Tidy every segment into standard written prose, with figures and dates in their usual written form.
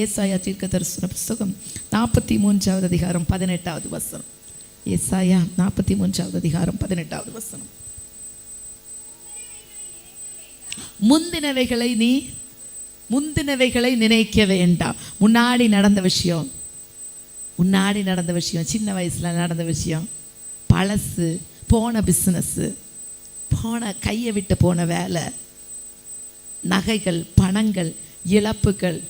ஏசாயா தீர்க்கதரிசன புஸ்தகம் 43வது அதிகாரம் 18வது வசனம். ஏசாயா 43வது அதிகாரம் 18வது வசனம். முந்தினவைகளை நினைக்க வேண்டாம். முன்னாடி நடந்த விஷயம், சின்ன வயசுல நடந்த விஷயம், பழசு, போன பிஸ்னஸ், போன கையை விட்டு போன வேலை, நகைகள், பணங்கள், இழப்புகள்,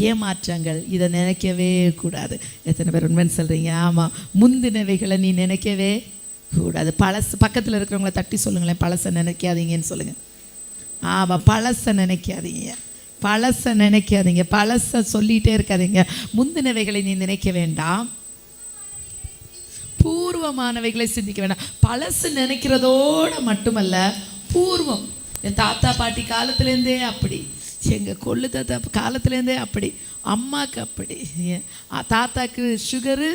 ஏமாற்றங்கள், இதை நினைக்கவே கூடாது. எத்தனை பேர் உண்மைன்னு சொல்கிறீங்க? ஆமாம், முந்தினவைகளை நீ நினைக்கவே கூடாது. பழசு, பக்கத்தில் இருக்கிறவங்கள தட்டி சொல்லுங்களேன், பழசை நினைக்காதீங்கன்னு சொல்லுங்கள். ஆமாம், பழசை நினைக்காதீங்க, பழசை சொல்லிகிட்டே இருக்காதீங்க. முந்தினவைகளை நீ நினைக்க வேண்டாம், பூர்வமானவைகளை சிந்திக்க வேண்டாம். பழசு நினைக்கிறதோடு மட்டுமல்ல, பூர்வம், என் தாத்தா பாட்டி காலத்துலேருந்தே அப்படி, எங்கள் கொள்ளு தாத்தா காலத்துலேருந்தே அப்படி, அம்மாவுக்கு அப்படி, தாத்தாக்கு சுகரு,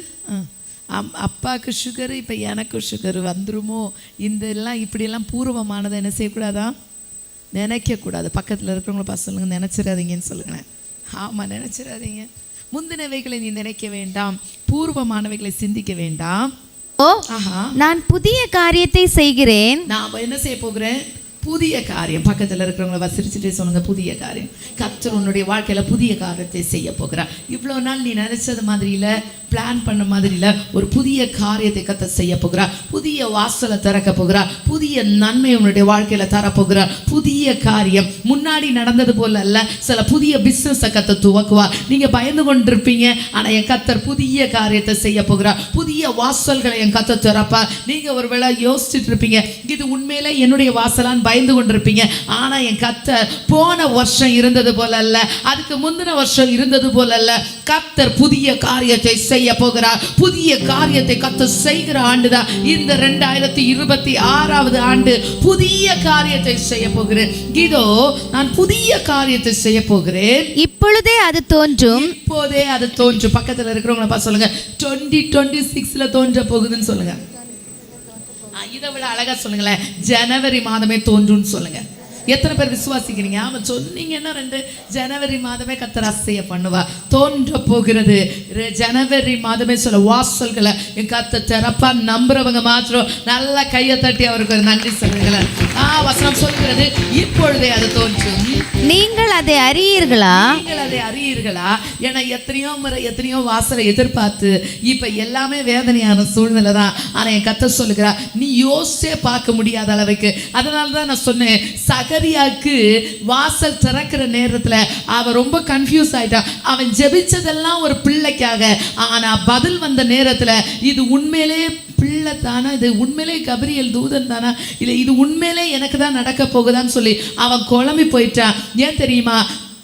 அப்பாவுக்கு சுகரு, இப்போ எனக்கும் சுகரு வந்துருமோ, இதெல்லாம் இப்படியெல்லாம் பூர்வமானதை என்ன செய்யக்கூடாதான்? நினைக்கக்கூடாது. பக்கத்தில் இருக்கிறவங்கள பார்த்து சொல்லுங்கள், நினச்சிடாதீங்கன்னு சொல்லுங்களேன். ஆமாம், நினச்சிடாதீங்க. முந்தினவைகளை நீ நினைக்க வேண்டாம், பூர்வமானவைகளை சிந்திக்க வேண்டாம். ஓ, நான் புதிய காரியத்தை செய்கிறேன். நான் என்ன செய்ய போகிறேன்? புதிய காரியம். பக்கத்தில் இருக்கிறவங்கள வசிச்சுட்டே சொல்லுங்க, புதிய காரியம். கர்த்தர் உன்னுடைய வாழ்க்கையில் புதிய காரியத்தை செய்ய போகிறார். இவ்வளோ நாள் நீ நினைச்சது மாதிரி இல்லை, பிளான் பண்ண மாதிரி இல்லை, ஒரு புதிய காரியத்தை கர்த்தர் செய்ய போகிறார். புதிய வாசலை திறக்க போகிறார். புதிய நன்மை உன்னுடைய வாழ்க்கையில் தரப்போகிறார். புதிய காரியம் முன்னாடி நடந்தது போல அல்ல. சில புதிய பிஸ்னஸை கர்த்தர் துவக்குவார். நீங்கள் பயந்து கொண்டிருப்பீங்க, ஆனால் என் கர்த்தர் புதிய காரியத்தை செய்ய போகிறார். புதிய வாசல்களை என் கர்த்தர் திறப்பார். நீங்கள் ஒரு வேளை யோசிச்சுட்டு இருப்பீங்க, இது உண்மையில என்னுடைய வாசலான்னு பயந்து கொண்டிருப்பீங்க. ஆனா என் கர்த்தர் போன வருஷம் இருந்தது போல அல்ல, அதுக்கு முந்தின வருஷம் இருந்தது போல அல்ல. கர்த்தர் புதிய காரியத்தை செய்ய போகிறார். புதிய காரியத்தை கர்த்தர் செய்கிற ஆண்டுதான் இந்த 2026வது ஆண்டு. புதிய காரியத்தை செய்ய போகிறேன். இதோ நான் புதிய காரியத்தை செய்ய போகிறேன், இப்பொழுதே அது தோன்றும். இப்போதே அது தோன்றும். பக்கத்தில் இருக்கிறவங்கள பார்த்து சொல்லுங்க, 2026ல தோன்ற போகுதுன்னு சொல்லுங்க. இதை விட அழகா சொல்லுங்களேன், ஜனவரி மாதமே தோன்றும்னு சொல்லுங்க. எத்தனை பேர் விசுவாசிக்கிறீங்க? ஆமா, சொன்னீங்கன்னா 2 ஜனவரி மாதமே கர்த்தர் அசைய பண்ணுவா. தோன்ற போகிறது ஜனவரி மாதமே. சொல்ல வாசல்களை என் கர்த்தர் திறப்பா. நம்புறவங்க மாத்திரம் நல்லா கையை தட்டி அவருக்கு ஒரு நன்றி சொல்லுங்களேன். வசனம் சொல்கிறது, இப்பொழுதே அது தோன்றும். நீங்கள் அதை அறியீர்களா? ஏன்னா எத்தனையோ வாசலை எதிர்பார்த்து இப்ப எல்லாமே வேதனையான சூழ்நிலை தான். ஆனா என் கர்த்தர் சொல்லுகிறார், நீ யோசிச்சே பார்க்க முடியாத அளவுக்கு. அதனாலதான் நான் சொன்னேன், சகரியாக்கு வாசல் திறக்கிற நேரத்துல அவன் ரொம்ப கன்ஃபியூஸ் ஆயிட்டான். அவன் ஜெபிச்சதெல்லாம் ஒரு பிள்ளைக்காக, ஆனா பதில் வந்த நேரத்துல இது உண்மையிலே பிள்ளை தானா, இது உண்மையிலே கபிரியல் தூதன் தானா, இல்லை இது உண்மையிலே எனக்கு தான் நடக்க போகுதான்னு சொல்லி அவன் குழம்பி போயிட்டான். ஏன் தெரியுமா?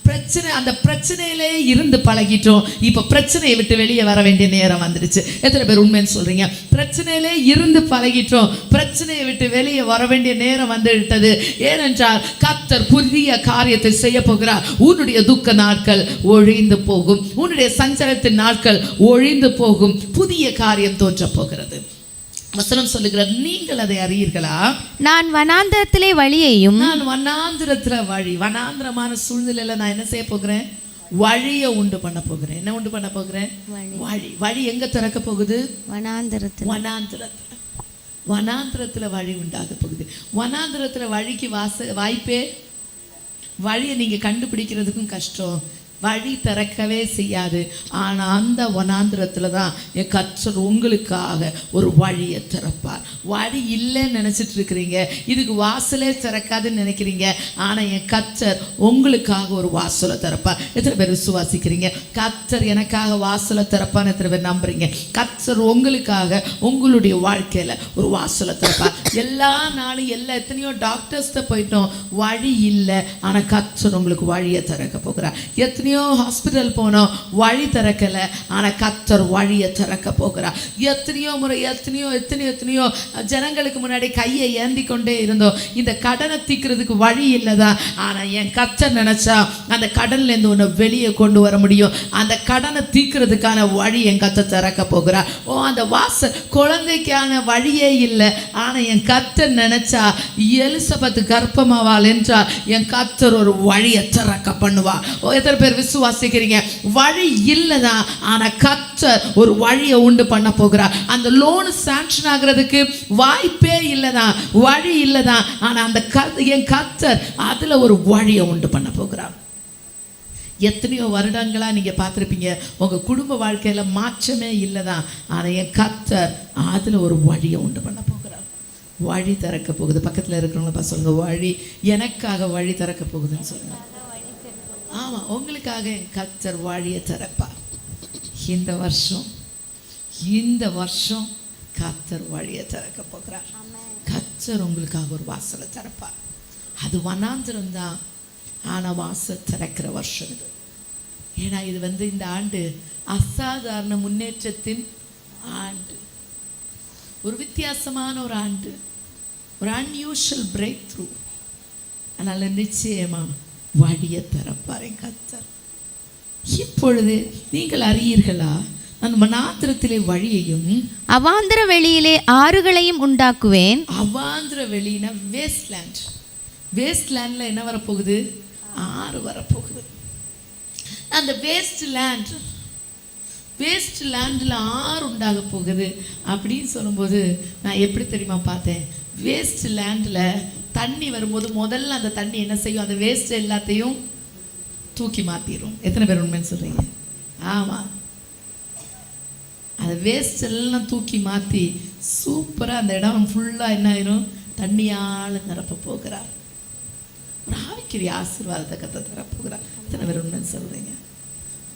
பிரச்சனை, அந்த பிரச்சனையிலே இருந்து பழகிட்டோம். இப்போ பிரச்சனையை விட்டு வெளியே வர வேண்டிய நேரம் வந்துடுச்சு. எத்தனை பேர் உண்மைன்னு சொல்றீங்க? பிரச்சனையிலே இருந்து பழகிட்டோம், பிரச்சனையை விட்டு வெளியே வர வேண்டிய நேரம் வந்து விட்டது. ஏனென்றால் கர்த்தர் புதிய காரியத்தை செய்ய போகிறார். உன்னுடைய துக்க நாட்கள் ஒழிந்து போகும், உன்னுடைய சஞ்சலத்தின் நாட்கள் ஒழிந்து போகும். புதிய காரியம் தோன்ற போகிறது. வசனம் சொல்லுகிறது, நீங்கள் அதை அறியீர்களா? நான் வனாந்திரத்திலே வழியையும். நான் வனாந்திரத்துல வழி, வனாந்திரமான சூழ்நிலையில நான் என்ன செய்ய போகிறேன்? வழியை உண்டு பண்ண போகிறேன். என்ன உண்டு பண்ண போகிறேன்? வழி எங்க திறக்க போகுது? வனாந்திரத்துல வழி உண்டாக போகுது. வனாந்திரத்துல வழிக்கு வாய்ப்பே, வழியை நீங்க கண்டுபிடிக்கிறதுக்கும் கஷ்டம், வழி திறக்கவே செய்யாது. ஆனால் அந்த வனாந்திரத்தில் தான் என் கர்த்தர் உங்களுக்காக ஒரு வழியை திறப்பார். வழி இல்லைன்னு நினச்சிட்டு இருக்கிறீங்க, இதுக்கு வாசலே திறக்காதுன்னு நினைக்கிறீங்க. ஆனால் என் கர்த்தர் உங்களுக்காக ஒரு வாசலை திறப்பார். எத்தனை பேர் விசுவாசிக்கிறீங்க? கர்த்தர் எனக்காக வாசலை திறப்பான்னு எத்தனை பேர் நம்புறீங்க? கர்த்தர் உங்களுக்காக உங்களுடைய வாழ்க்கையில் ஒரு வாசலை திறப்பார். எல்லா நாளும் எத்தனையோ டாக்டர்ஸ்ட போயிட்டோம், வழி இல்லை. ஆனால் கர்த்தர் உங்களுக்கு வழியை திறக்க போகிறார். எத்தனையோ ஹாஸ்பிட்டல் போனோம், வழி திறக்கல. ஆனா கர்த்தர் வழியை திறக்க போகிறார். எத்தனையோ முறை எத்தனையோ ஜனங்களுக்கு முன்னாடி கையை ஏந்தி கொண்டே இருந்தோம், இந்த கடனை தீக்கிறதுக்கு வழி இல்லதான். ஆனா என் கர்த்தர் நினைச்சா அந்த கடன்ல இருந்து உன்னை வெளியே கொண்டு வர முடியும். அந்த கடனை தீக்கிறதுக்கான வழி என் கர்த்தர் திறக்க போகிறார். அந்த வாசல், குழந்தைக்கான வழியே இல்லை. ஆனா என் கர்த்தர் நினைச்சா எலிசபெத் கர்ப்பமாவாள் என்றால் என் கர்த்தர் ஒரு வழியை திறக்க பண்ணுவா. எத்தனை பேர் விசுவாசிக்கிறீங்க? வழி இல்லதான், ஆனா கர்த்தர் ஒரு வழியை உண்டு பண்ண போகிறார். அந்த லோன் சாங்ஷன் ஆகிறதுக்கு வாய்ப்பே இல்லதான், வழி இல்லதான், ஆனா அந்த என் கர்த்தர் அதுல ஒரு வழியை உண்டு பண்ண போகிறார். எத்தனையோ வருடங்களா நீங்க பார்த்துருப்பீங்க, உங்க குடும்ப வாழ்க்கையில மாற்றமே இல்லதான், ஆனா என் கர்த்தர் அதுல ஒரு வழியை உண்டு பண்ண போகிறார். வழி திறக்க போகுது. பக்கத்துல இருக்கிறவங்கள சொல்லுங்க, வழி எனக்காக வழி திறக்க போகுதுன்னு சொல்லுங்க. ஆமா, உங்களுக்காக என் கர்த்தர் வழியை திறப்பார். இந்த வருஷம் கர்த்தர் வழியை திறக்க போகிறார். கர்த்தர் உங்களுக்காக ஒரு வாசலை திறப்பார். அது வனாந்திரம் தான், ஆனா வாசல் திறக்கிற வருஷம் இது. ஏன்னா இது இந்த ஆண்டு அசாதாரண முன்னேற்றத்தின் ஆண்டு, ஒரு வித்தியாசமான ஒரு ஆண்டு, ஒரு அன்யூஷுவல் பிரேக் த்ரூ. அதனால நிச்சயமா வழியை திறப்பார் என் கர்த்தர். இப்பொழுது நீங்கள் அறியீர்களா, நான் வனாந்திரத்திலே வழியையும் அவாந்திர வெளியிலே ஆறுகளையும் உண்டாக்குவேன். அவாந்திர வெளினா வேஸ்ட்லேண்ட். வேஸ்ட்லேண்ட்ல என்ன வரப்போகுது? ஆறு வரப்போகுது. அந்த வேஸ்ட் லேண்டில் ஆறு உண்டாக போகுது அப்படின்னு சொல்லும்போது நான் எப்படி தெரியுமா பார்த்தேன்? வேஸ்ட் லேண்டில் தண்ணி வரும்போது முதல்ல அந்த தண்ணி என்ன செய்யும்? அந்த வேஸ்ட் எல்லாத்தையும் தூக்கி மாற்றிடும். எத்தனை பேர் உண்மைன்னு சொல்கிறீங்க? ஆமாம், அந்த வேஸ்ட் எல்லாம் தூக்கி மாற்றி சூப்பராக அந்த இடம் ஃபுல்லாக என்ன ஆயிரும்? தண்ணியால் நிரப்ப போகிறார். ஒரு ஆவிக்குரிய ஆசீர்வாதத்தை கத்த தரப்போகிறார். எத்தனை பேர் உண்மைன்னு சொல்கிறீங்க?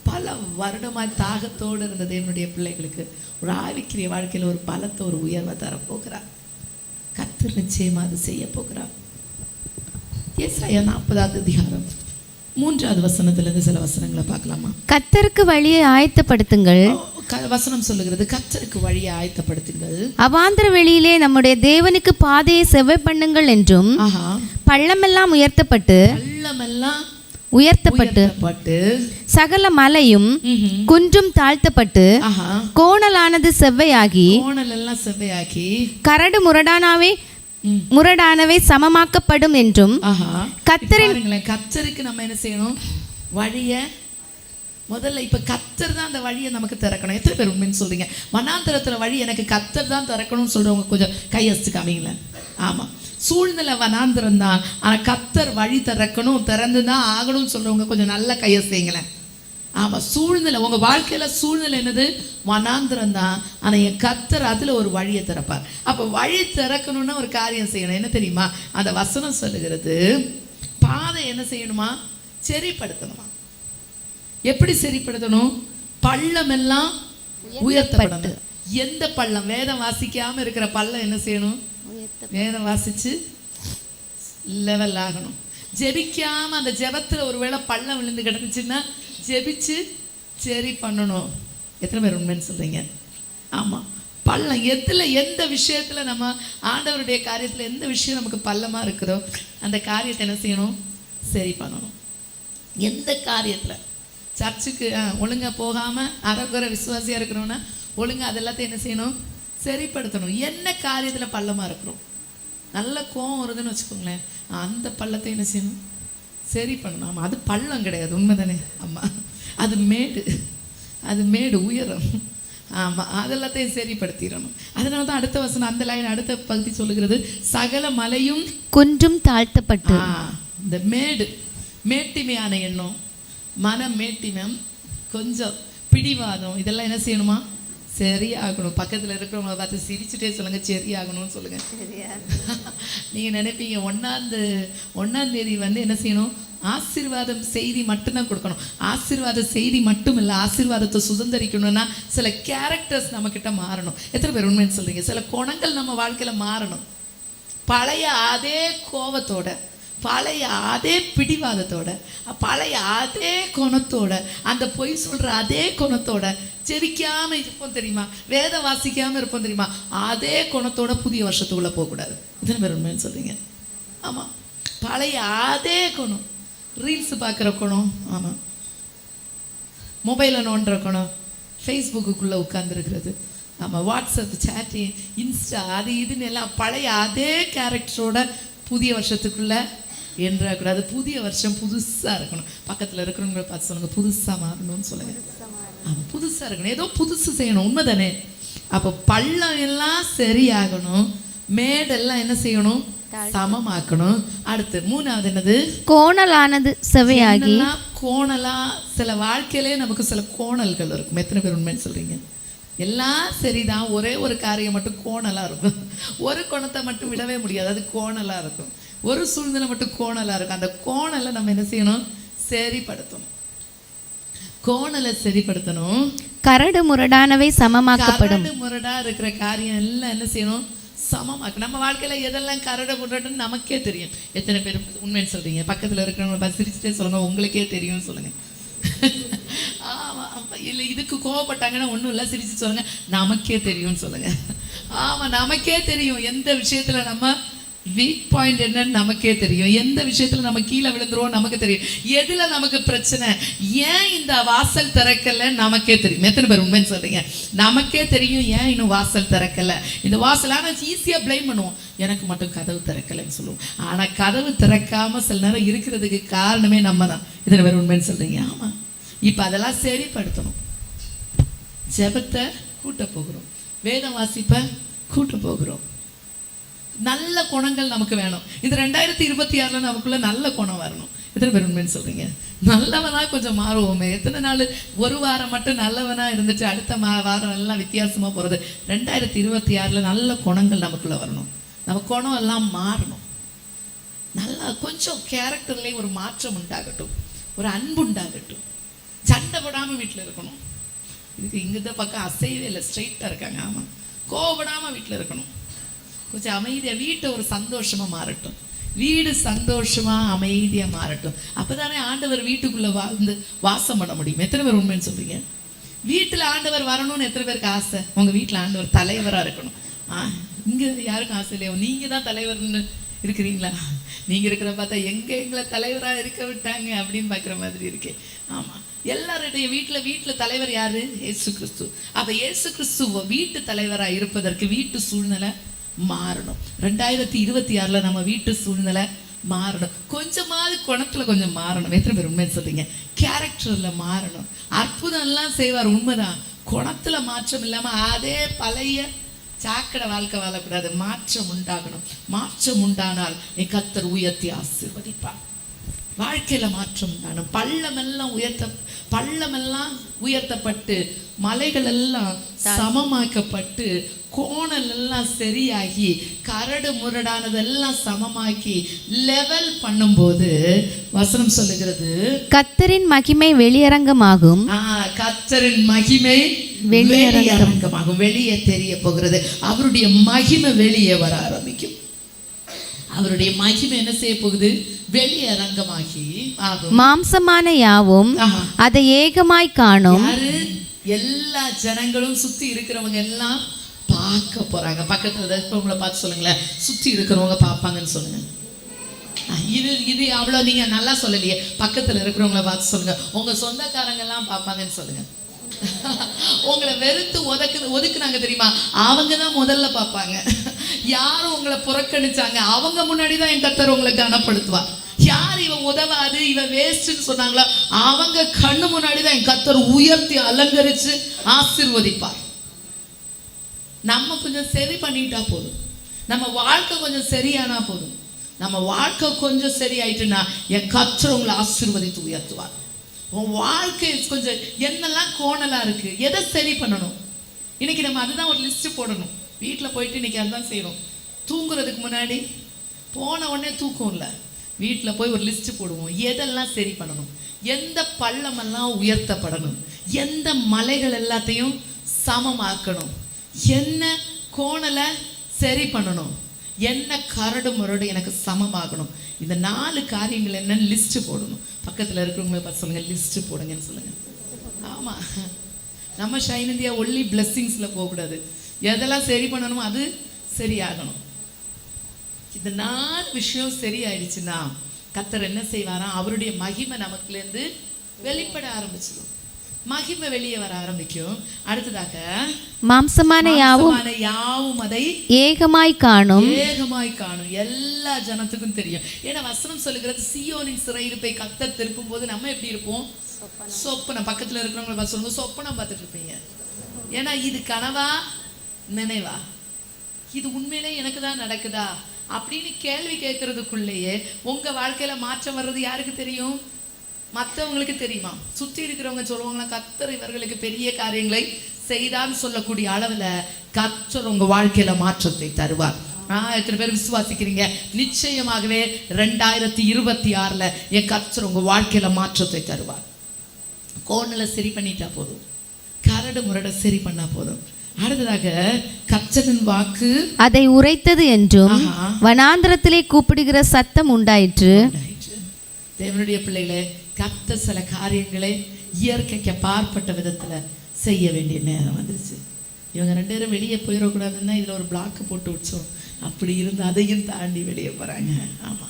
பல வருடமாய் தாகத்தோடு இருந்த தேவனுடைய பிள்ளைகளுக்கு ஒரு ஆவிக்குரிய வாழ்க்கையில் ஒரு பலத்தை, ஒரு உயர்வை தரப்போகிறார். கர்த்தர் நிச்சயமா அது செய்ய போகிறார். ஏசாயா 40வது அதிகாரம் 3வது வசனத்திலிருந்து சில வசனங்களை பார்க்கலாமா? கர்த்தருக்கு வழியை ஆயத்தப்படுத்துங்கள். வசனம் சொல்லுகிறது, கர்த்தருக்கு வழியை ஆயத்தப்படுத்துங்கள். அவாந்திர வெளியிலே நம்முடைய தேவனுக்கு பாதையை செவ்வாய் பண்ணுங்கள் என்றும், பள்ளமெல்லாம் உயர்த்தப்பட்டு சகல மலையும் குன்றும் தாழ்த்தப்பட்டு கோணலானது செவ்வையாகி கரடு முரடானவை சமமாக்கப்படும் என்றும். கர்த்தருக்கு நம்ம என்ன செய்யணும்? வழிய முதல்ல இப்ப கர்த்தர் தான் அந்த வழியை நமக்கு திறக்கணும். எத்தனை பேர் உண்மைன்னு சொல்றீங்க? வனாந்திரத்துல வழி எனக்கு கர்த்தர் தான் திறக்கணும்னு சொல்றவங்க கொஞ்சம் கையெழுத்து காமிங்களேன். ஆமா, சூழ்நிலை வனாந்திரம் தான், ஆனா கர்த்தர் வழி திறக்கணும், திறந்து தான் ஆகணும்னு சொல்றவங்க கொஞ்சம் நல்ல கையெழுத்துங்களேன். ஆமா, சூழ்நிலை உங்க வாழ்க்கையில சூழ்நிலை என்னது? வனாந்திரம் தான், ஆனா என் கர்த்தர் அதுல ஒரு வழியை திறப்பார். அப்ப வழி திறக்கணும்னா ஒரு காரியம் செய்யணும். என்ன தெரியுமா? அந்த வசனம் சொல்லுகிறது, பாதை என்ன செய்யணுமா? சரிப்படுத்தணுமா? எப்படி சரிப்படுத்தணும்? பள்ளம் எல்லாம் உயர்த்தப்படணும். எந்த பள்ளம்? வேதம் வாசிக்காம இருக்கிற பள்ளம் என்ன செய்யணும்? வேதம் வாசிச்சு லெவல் ஆகணும். ஜெபிக்காம அந்த ஜெபத்துல ஒருவேளை பள்ளம் விழுந்து கிடந்துச்சுன்னா ஜெபிச்சு சரி பண்ணணும். எத்தனை பேர் உண்மைன்னு சொல்றீங்க? ஆமா, பள்ளம் எந்த விஷயத்துல நம்ம ஆண்டவருடைய காரியத்துல எந்த விஷயம் நமக்கு பள்ளமா இருக்குதோ அந்த காரியத்தை என்ன செய்யணும்? சரி பண்ணணும். எந்த காரியத்துல சர்ச்சுக்கு ஒழுங்கா போகாம அறகுறை விசுவாசியா இருக்கிறோம்னா ஒழுங்கா அதெல்லாத்தையும் என்ன செய்யணும்? சரிப்படுத்தணும். என்ன காரியத்துல பள்ளமா இருக்கிறோம்? நல்ல கோவம் வருதுன்னு வச்சுக்கோங்களேன், அந்த பள்ளத்தை என்ன செய்யணும்? சரி பண்ணணும். ஆமா, அது பள்ளம் கிடையாது, உண்மைதானே? ஆமா, அது மேடு உயரம். ஆமா, அதெல்லாத்தையும் சரிப்படுத்திடணும். அதனால தான் அடுத்த வசனம், அந்த லைன் அடுத்த பகுதி சொல்லுகிறது, சகல மலையும் குன்றும் தாழ்த்தப்பட்டு. இந்த மேட்டிமையான எண்ணம், மன மேட்டிமம், கொஞ்சம் பிடிவாதம், இதெல்லாம் என்ன செய்யணுமா? சரியாகணும். பக்கத்தில் இருக்கிறவங்களை பார்த்து சிரிச்சுட்டே சொல்லுங்க, சரியாகணும்னு சொல்லுங்க. நீங்க நினைப்பீங்க 1ஆம் தேதி என்ன செய்யணும்? ஆசீர்வாதம் செய்தி மட்டும்தான் கொடுக்கணும். ஆசீர்வாத செய்தி மட்டும் இல்லை, ஆசீர்வாதத்தை சுதந்திரிக்கணும்னா சில கேரக்டர்ஸ் நம்ம கிட்ட மாறணும். எத்தனை பேர் உண்மைன்னு சொல்றீங்க? சில குணங்கள் நம்ம வாழ்க்கையில மாறணும். பழைய அதே கோபத்தோட, பழைய அதே பிடிவாதத்தோட, பழைய அதே குணத்தோட, அந்த பொய் சொல்ற அதே குணத்தோட ஜெபிக்காம இருப்போம் தெரியுமா? வேதம் வாசிக்காம இருப்போம் தெரியுமா? அதே குணத்தோட புதிய வருஷத்துக்குள்ள போகக்கூடாது. இத்தனை பேர் உண்மைன்னு சொல்றீங்க? ஆமா, பழைய அதே குணம், ரீல்ஸ் பார்க்குற குணம், ஆமா, மொபைலை நோண்டுற குணம், ஃபேஸ்புக்குள்ளே உட்கார்ந்துருக்கிறது, ஆமா, வாட்ஸ்அப் சேட்டிங், இன்ஸ்டா, அது இதுன்னு எல்லாம் பழைய அதே கேரக்டரோட புதிய வருஷத்துக்குள்ள என்றக்கூடாது. புதிய வருஷம் புதுசாக இருக்கணும். பக்கத்தில் இருக்கிறவங்களை பார்த்து சொல்லுங்க, புதுசாக மாறணும்னு சொல்லுங்க. ஆமாம், புதுசாக இருக்கணும், ஏதோ புதுசு செய்யணும். உண்மைதானே? அப்போ பள்ளம் எல்லாம் சரியாகணும், மேடெல்லாம் என்ன செய்யணும், சமமாக்கணும். அடுத்து மூணாவது என்னது, கோணலானது செவையாகி. கோணலா சில வாழ்க்கையிலே நமக்கு சில கோணல்கள் இருக்கும். எத்தனை பேர் உண்மைன்னு சொல்றீங்க? எல்லாம் சரிதான், ஒரே ஒரு காரியம் மட்டும் கோணலா இருக்கும். ஒரு கோணத்தை மட்டும் விடவே முடியாது, அது கோணலா இருக்கும். ஒரு சூழ்நிலை மட்டும் கோணலா இருக்கும். அந்த கோணலை நம்ம என்ன செய்யணும், சரிப்படுத்தணும். கோணலை சரிப்படுத்தணும். கரடு முரடானவை சமமாக்கப்படும். கரடு முரடா இருக்கிற காரியம் எல்லாம் என்ன செய்யணும், சமமாக்கு. நம்ம வாழ்க்கையில எதெல்லாம் கரடு முரடுன்னு நமக்கே தெரியும். எத்தனை பேர் உண்மைன்னு சொல்றீங்க? பக்கத்துல இருக்கிறவங்க சிரிச்சுட்டே சொல்லுங்க, உங்களுக்கே தெரியும்னு சொல்லுங்க. ஆமா, இல்லை இதுக்கு கோவப்பட்டாங்கன்னா ஒன்றும் இல்லை, சிரிச்சு சொல்லுங்க, நமக்கே தெரியும்னு சொல்லுங்க. ஆமா, நமக்கே தெரியும் எந்த விஷயத்துல நம்ம வீக் பாயிண்ட் என்னன்னு நமக்கே தெரியும். எந்த விஷயத்துல நம்ம கீழே விழுந்துருவோம் நமக்கு தெரியும். எதுல நமக்கு பிரச்சனை, ஏன் இந்த வாசல் திறக்கல நமக்கே தெரியும். எத்தனை பேர் உண்மைன்னு சொல்றீங்க? நமக்கே தெரியும் ஏன் இன்னும் வாசல் திறக்கல. இந்த வாசல் ஆனால் ஈஸியா பிளேம் பண்ணுவோம், எனக்கு மட்டும் கதவு திறக்கலைன்னு சொல்லுவோம். ஆனா கதவு திறக்காம சில நேரம் இருக்கிறதுக்கு காரணமே நம்ம தான். எத்தனை பேர் உண்மைன்னு சொல்றீங்க? ஆமா. இப்ப அதெல்லாம் சரிப்படுத்தணும். ஜெபத்தை கூட்ட போகிறோம், வேதம் வாசிப்ப கூட்ட போகிறோம். நல்ல குணங்கள் நமக்கு வேணும். இந்த 2026 நமக்குள்ள நல்ல குணம் வரணும். எத்தனை பேர் உண்மைன்னு சொல்றீங்க? நல்லவனா கொஞ்சம் மாறுவோமே. எத்தனை நாள், ஒரு வாரம் மட்டும் நல்லவனா இருந்துட்டு அடுத்த வாரம் எல்லாம் வித்தியாசமா போறது. 2026 நல்ல குணங்கள் நமக்குள்ள வரணும். நம்ம குணம் எல்லாம் மாறணும். நல்லா கொஞ்சம் கேரக்டர்லேயே ஒரு மாற்றம் உண்டாகட்டும், ஒரு அன்பு உண்டாகட்டும். சண்டை போடாம வீட்டில் இருக்கணும். இதுக்கு இங்கிட்ட பக்கம் அசைவே இல்லை, ஸ்ட்ரைட்டாக இருக்காங்க. ஆமாம், கோவப்படாம வீட்டில் இருக்கணும். கொஞ்சம் அமைதியாக, வீட்டை ஒரு சந்தோஷமா மாறட்டும், வீடு சந்தோஷமா அமைதியா மாறட்டும். அப்பதானே ஆண்டவர் வீட்டுக்குள்ள வாழ்ந்து வாசம் பண்ண முடியும். எத்தனை பேர் உண்மைன்னு சொல்றீங்க? வீட்டுல ஆண்டவர் வரணும்னு எத்தனை பேருக்கு ஆசை? உங்க வீட்டுல ஆண்டவர் தலைவரா இருக்கணும். இங்க யாருக்கும் ஆசை இல்லையோ? நீங்க தான் தலைவர்னு இருக்கிறீங்களா? நீங்க இருக்கிற பார்த்தா எங்களை தலைவரா இருக்க விட்டாங்க அப்படின்னு பாக்குற மாதிரி இருக்கு. ஆமா, எல்லாருடைய வீட்டுல தலைவர் யாரு? இயேசு கிறிஸ்து. அப்ப இயேசு கிறிஸ்து வீட்டு தலைவரா இருப்பதற்கு வீட்டு சூழ்நிலை மாறணும். 2026 நம்ம வீட்டு சூழ்நிலை மாறணும். கொஞ்சமாவது குணத்துல கொஞ்சம் மாறணும். எத்தனை பேர் உண்மைன்னு சொல்றீங்க? கேரக்டர்ல மாறணும். அற்புதம் எல்லாம் செய்வார், உண்மைதான். குணத்துல மாற்றம் இல்லாம அதே பழைய சாக்கடை வாழ்க்கை வாழக்கூடாது. மாற்றம் உண்டாகணும். மாற்றம் உண்டானால் என் கர்த்தர் உயர்த்தி ஆசீர்வதிப்பார். வாழ்க்கையில மாற்றம் உண்டாகணும். பள்ளமெல்லாம் உயர்த்தப்பட்டு மலைகள் எல்லாம் சமமாக்கப்பட்டு கோணல் எல்லாம் சரியாகி கரடு முரடானதெல்லாம் சமமாக்கி லெவல் பண்ணும்போது வசனம் சொல்லுகிறது, கர்த்தரின் மகிமை வெளியரங்கமாகும். கர்த்தரின் மகிமை வெளியரங்கமாகும். வெளியே தெரிய போகிறது. அவருடைய மகிமை வெளியே வர ஆரம்பிக்கும். அவருடைய மகிமை என்ன செய்ய போகுது? வெளியரங்கமாகி மாம்சமான யாவும் அதை ஏகமாய் காணும். எல்லா ஜனங்களும் சுத்தி இருக்கிறவங்க எல்லாம் பார்க்க போறாங்க. பக்கத்துல இருக்கிறவங்கள பார்த்து சொல்லுங்களேன், சுத்தி இருக்கிறவங்க பார்ப்பாங்கன்னு சொல்லுங்க. இது அவ்வளவு நீங்க நல்லா சொல்லலையே. பக்கத்துல இருக்கிறவங்கள பார்த்து சொல்லுங்க, உங்க சொந்தக்காரங்க எல்லாம் பார்ப்பாங்கன்னு சொல்லுங்க. உங்களை வெறுத்து ஒதுக்குனாங்க தெரியுமா, அவங்கதான் முதல்ல பார்ப்பாங்க. யாரும் உங்களை புறக்கணிச்சாங்க, அவங்க முன்னாடிதான் என் கர்த்தர் உங்களை கனப்படுத்துவார். யார் இவன் உதவாது, இவன் வேஸ்ட்னு சொன்னாங்களோ அவங்க கண்ணு முன்னாடிதான் என் கர்த்தர் உயர்த்தி அலங்கரிச்சு ஆசீர்வதிப்பார். நம்ம கொஞ்சம் சரி பண்ணிட்டா போதும், நம்ம வாழ்க்கை கொஞ்சம் சரியானா போதும். நம்ம வாழ்க்கை கொஞ்சம் சரியாயிட்டுன்னா என் கர்த்தர் உங்களை ஆசீர்வதித்து உயர்த்துவார். உன் வாழ்க்கை கொஞ்சம் என்னெல்லாம் கோணலா இருக்கு, எதை சரி பண்ணணும்? இன்னைக்கு நம்ம அதுதான் ஒரு லிஸ்ட் போடணும். வீட்டில் போயிட்டு இன்னைக்கு அதுதான் செய்யணும். தூங்குறதுக்கு முன்னாடி போன உடனே தூக்கம் இல்லை, வீட்டில் போய் ஒரு லிஸ்ட் போடுவோம். எதெல்லாம் சரி பண்ணணும், எந்த பள்ளமெல்லாம் உயர்த்தப்படணும், எந்த மலைகள் எல்லாத்தையும் சமமாக்கணும், என்ன கோணலை சரி பண்ணணும், என்ன கரடு முரடு எனக்கு சமமாகணும். இந்த 4 காரியங்கள் என்னன்னு லிஸ்ட் போடணும். பக்கத்தில் இருக்கிறவங்கள பார்த்து சொல்லுங்க, லிஸ்ட் போடுங்கன்னு சொல்லுங்க. ஆமாம், நம்ம ஷைன் இந்தியா ஒன்லி பிளெஸ்ஸிங்ஸில் போகக்கூடாது. எதெல்லாம் சரி பண்ணணுமோ அது சரியாகணும். இந்த 4 விஷயம் சரியாயிடுச்சுன்னா கர்த்தர் என்ன செய்வாரா, அவருடைய மகிமை நமக்குலேருந்து வெளிப்பட ஆரம்பிச்சிடும். மகிமை வெளியே வர ஆரம்பிக்கும். அடுத்ததாக மாம்சமான யாவும் அதை ஏகமாய் காணும். எல்லா ஜனத்துக்கும் தெரியும். ஏன்னா வசனம் சொல்லுகிறது, சீயோனின் சிறையிருப்பை கர்த்தர் திருப்பும் போது நம்ம எப்படி இருப்போம்? சொப்பனம். பக்கத்துல இருக்கிறவங்களை சொல்லுங்க, சொப்பனம் பார்த்துட்டு இருப்பீங்க. ஏன்னா இது கனவா நினைவா, இது உண்மையிலே எனக்கு தான் நடக்குதா அப்படின்னு கேள்வி கேட்கறதுக்குள்ளேயே உங்க வாழ்க்கையில மாற்றம் வர்றது யாருக்கு தெரியும்? மற்றவங்களுக்கு தெரியுமா? சுற்றி இருக்கிறவங்க சொல்லுவாங்களா, கர்த்தர் இவர்களுக்கு பெரிய காரியங்களை செய்தான்னு சொல்லக்கூடிய அளவுல கர்த்தர் உங்க வாழ்க்கையில மாற்றத்தை தருவார். எத்தனை பேர் விசுவாசிக்கிறீங்க? நிச்சயமாகவே 2026 என் கர்த்தர் உங்க வாழ்க்கையில மாற்றத்தை தருவார். கோணல சரி பண்ணிட்டா போதும், கரடு முரட சரி பண்ணா போதும். அடுத்ததாக கர்த்தரின் வாக்கு அதை உரைத்தது என்றும் வனாந்திரத்திலே கூப்பிடுகிற சத்தம் உண்டாயிற்று. தேவனுடைய பிள்ளைகளே, கர்த்தர் சில காரியங்களை இயற்கைக்கு பார்ப்பட்ட விதத்துல செய்ய வேண்டிய நேரம் வந்துருச்சு. இவங்க 2 பேரும் வெளியே போயிடக்கூடாதுன்னா இதுல ஒரு பிளாக் போட்டு வச்சோம். அப்படி இருந்து அதையும் தாண்டி வெளியே போறாங்க. ஆமா,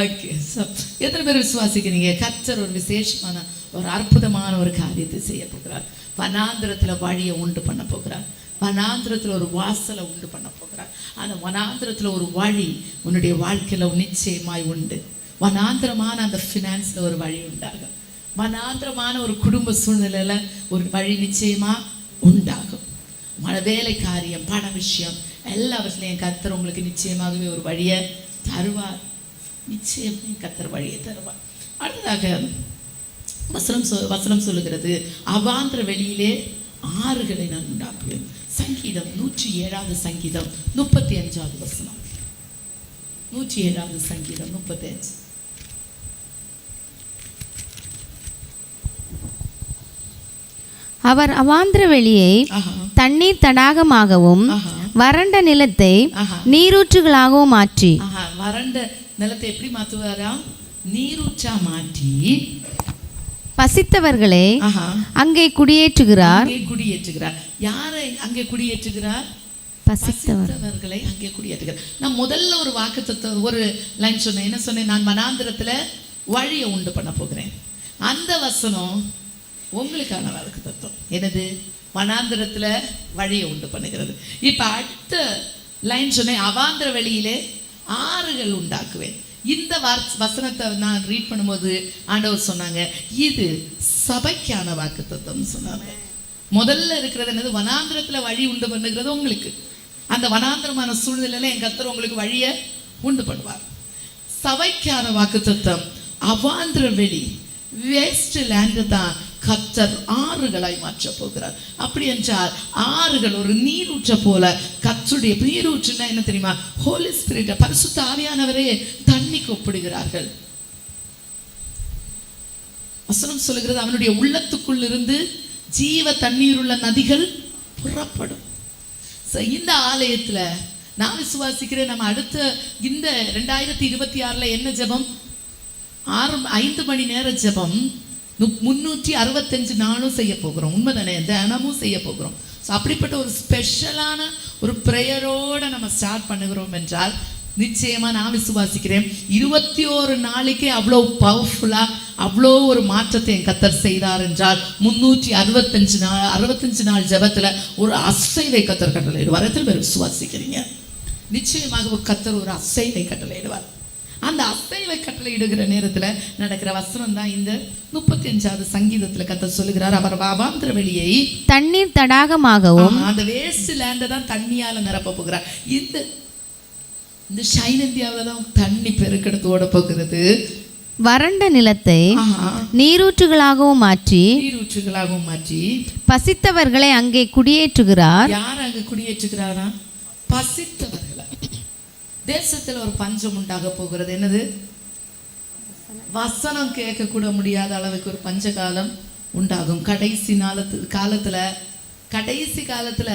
ஓகே. எத்தனை பேர் விசுவாசிக்கிறீங்க? கர்த்தர் ஒரு விசேஷமான ஒரு அற்புதமான ஒரு காரியத்தை செய்ய போகிறார். வனாந்திரத்துல வழியை உண்டு பண்ண போகிறார். வனாந்திரத்துல ஒரு வாசலை உண்டு பண்ண போகிறார். அந்த வனாந்திரத்துல ஒரு வழி உன்னுடைய வாழ்க்கையில நிச்சயமாய் உண்டு. வனாந்திரமான அந்த ஃபினான்ஸ்ல ஒரு வழி உண்டாகும். வனாந்திரமான ஒரு குடும்ப சூழ்நிலையில ஒரு வழி நிச்சயமா உண்டாகும். வேலை காரியம், பண விஷயம், எல்லாவற்றிலையும் கர்த்தர் உங்களுக்கு நிச்சயமாகவே ஒரு வழியை தருவார். நிச்சயமே கர்த்தர் வழியை தருவார். அடுத்ததாக வசனம் சொல்லுகிறது, அவாந்திர வெளியிலே ஆறுகளை நான் உண்டாக்குவேன். சங்கீதம் 107 சங்கீதம் 35 வசனம். 107 சங்கீதம் 35. அவர் அவாந்திர வெளியை தண்ணீர் தடாகமாகவும் வறண்ட நிலத்தை நீரூற்றுகளாகவும் மாற்றி. வறண்ட நிலத்தை எப்படி மாற்றுவாரா? நீரூற்றா மாற்றி பசித்தவர்களை அங்கே குடியேற்றுகிறார். யாரை அங்கே குடியேற்றுகிறார்? பசித்தவர்களை அங்கே குடியேற்றுகிறார். நான் முதல்ல ஒரு வாக்குத்தத்தம் ஒரு லைன் சொன்னேன். என்ன சொன்னேன்? நான் வனாந்திரத்துல வழியை உண்டு பண்ண போகிறேன். அந்த வசனம் உங்களுக்கான வாக்குத்தத்தம். என்னது? வனாந்திரத்துல வழியை உண்டு பண்ணுகிறது. இப்ப அடுத்த லைன் சொன்னேன், அவாந்திர வெளியிலே ஆறுகள் உண்டாக்குவேன். இந்த வசனத்தை நான் ரீட் பண்ணும்போது ஆண்டவர் சொன்னாங்க, இது சபைக்கான வாக்குத்தத்தம் சொன்னாங்க. முதல்ல இருக்கிறது என்னது? வனாந்திரத்துல வழி உண்டு பண்ணுகிறது உங்களுக்கு. அந்த வனாந்திரமான சூழ்நிலையில என் கர்த்தர் உங்களுக்கு வழியை உண்டு பண்ணுவார். சபைக்கான வாக்குத்தத்தம் அவாந்திர வெளி, வேஸ்ட் லேண்ட் தான் கர்த்தர் ஆறுகளாய் மாற்ற போகிறார். அப்படி என்றால் ஆறுகள் ஒரு நீரூற்ற போல, கர்த்தருடைய நீரூற்றுனா என்ன தெரியுமா? ஹோலி ஸ்பிரிட், பரிசுத்த ஆவியானவரே தண்ணிக்கு ஒப்பிடுகிறார்கள். வசனம் சொல்லுகிறது, அவனுடைய உள்ளத்துக்குள் இருந்து ஜீவ தண்ணீர் உள்ள நதிகள் புறப்படும். இந்த ஆலயத்துல நான் விசுவாசிக்கிறேன், நம்ம அடுத்த இந்த 2026 என்ன ஜெபம்? 5 மணி நேர ஜெபம் 365 நாளும் செய்ய போகிறோம். உண்மைதானே? தினமும் செய்ய போகிறோம். ஸோ அப்படிப்பட்ட ஒரு ஸ்பெஷலான ஒரு ப்ரேயரோட நம்ம ஸ்டார்ட் பண்ணுகிறோம் என்றால் நிச்சயமா நான் விசுவாசிக்கிறேன் 21 நாளைக்கே அவ்வளோ பவர்ஃபுல்லா அவ்வளோ ஒரு மாற்றத்தை என் கர்த்தர் செய்தார் என்றால் 365 நாள் ஜெபத்துல ஒரு அசைவை கர்த்தர் கட்டளையிடுவார். எத்தனை பேர் விசுவாசிக்கிறீங்க? நிச்சயமாக கர்த்தர் ஒரு அசைவை கட்டளையிடுவார். அந்த அசைவை கட்டளையிடுகிற நேரத்துல நடக்கிற வசனம் தான் இந்த 35 சங்கீதத்துல கர்த்தர் சொல்லுகிறார், அவர் அவாந்திர வெளியை தண்ணீர் தடாகமாகவும், அந்த வேஸ்ட் லேண்டை தான் தண்ணியால நிரப்ப போகிறார். இந்த ஷைன் இந்தியாவில தான் தண்ணி பெருக்கெடுத்து ஓட போகிறது. வறண்ட நிலத்தை நீரூற்றுகளாகவும் மாற்றி பசித்தவர்களை அங்கே குடியேற்றுகிறார். யார் அங்கே குடியேற்றுகிறாரா? பசித்தவர்களை. தேசத்துல ஒரு பஞ்சம் உண்டாக போகிறது. என்னது? வசனம் கேட்க கூட முடியாத அளவுக்கு ஒரு பஞ்ச காலம் உண்டாகும். கடைசி காலத்துல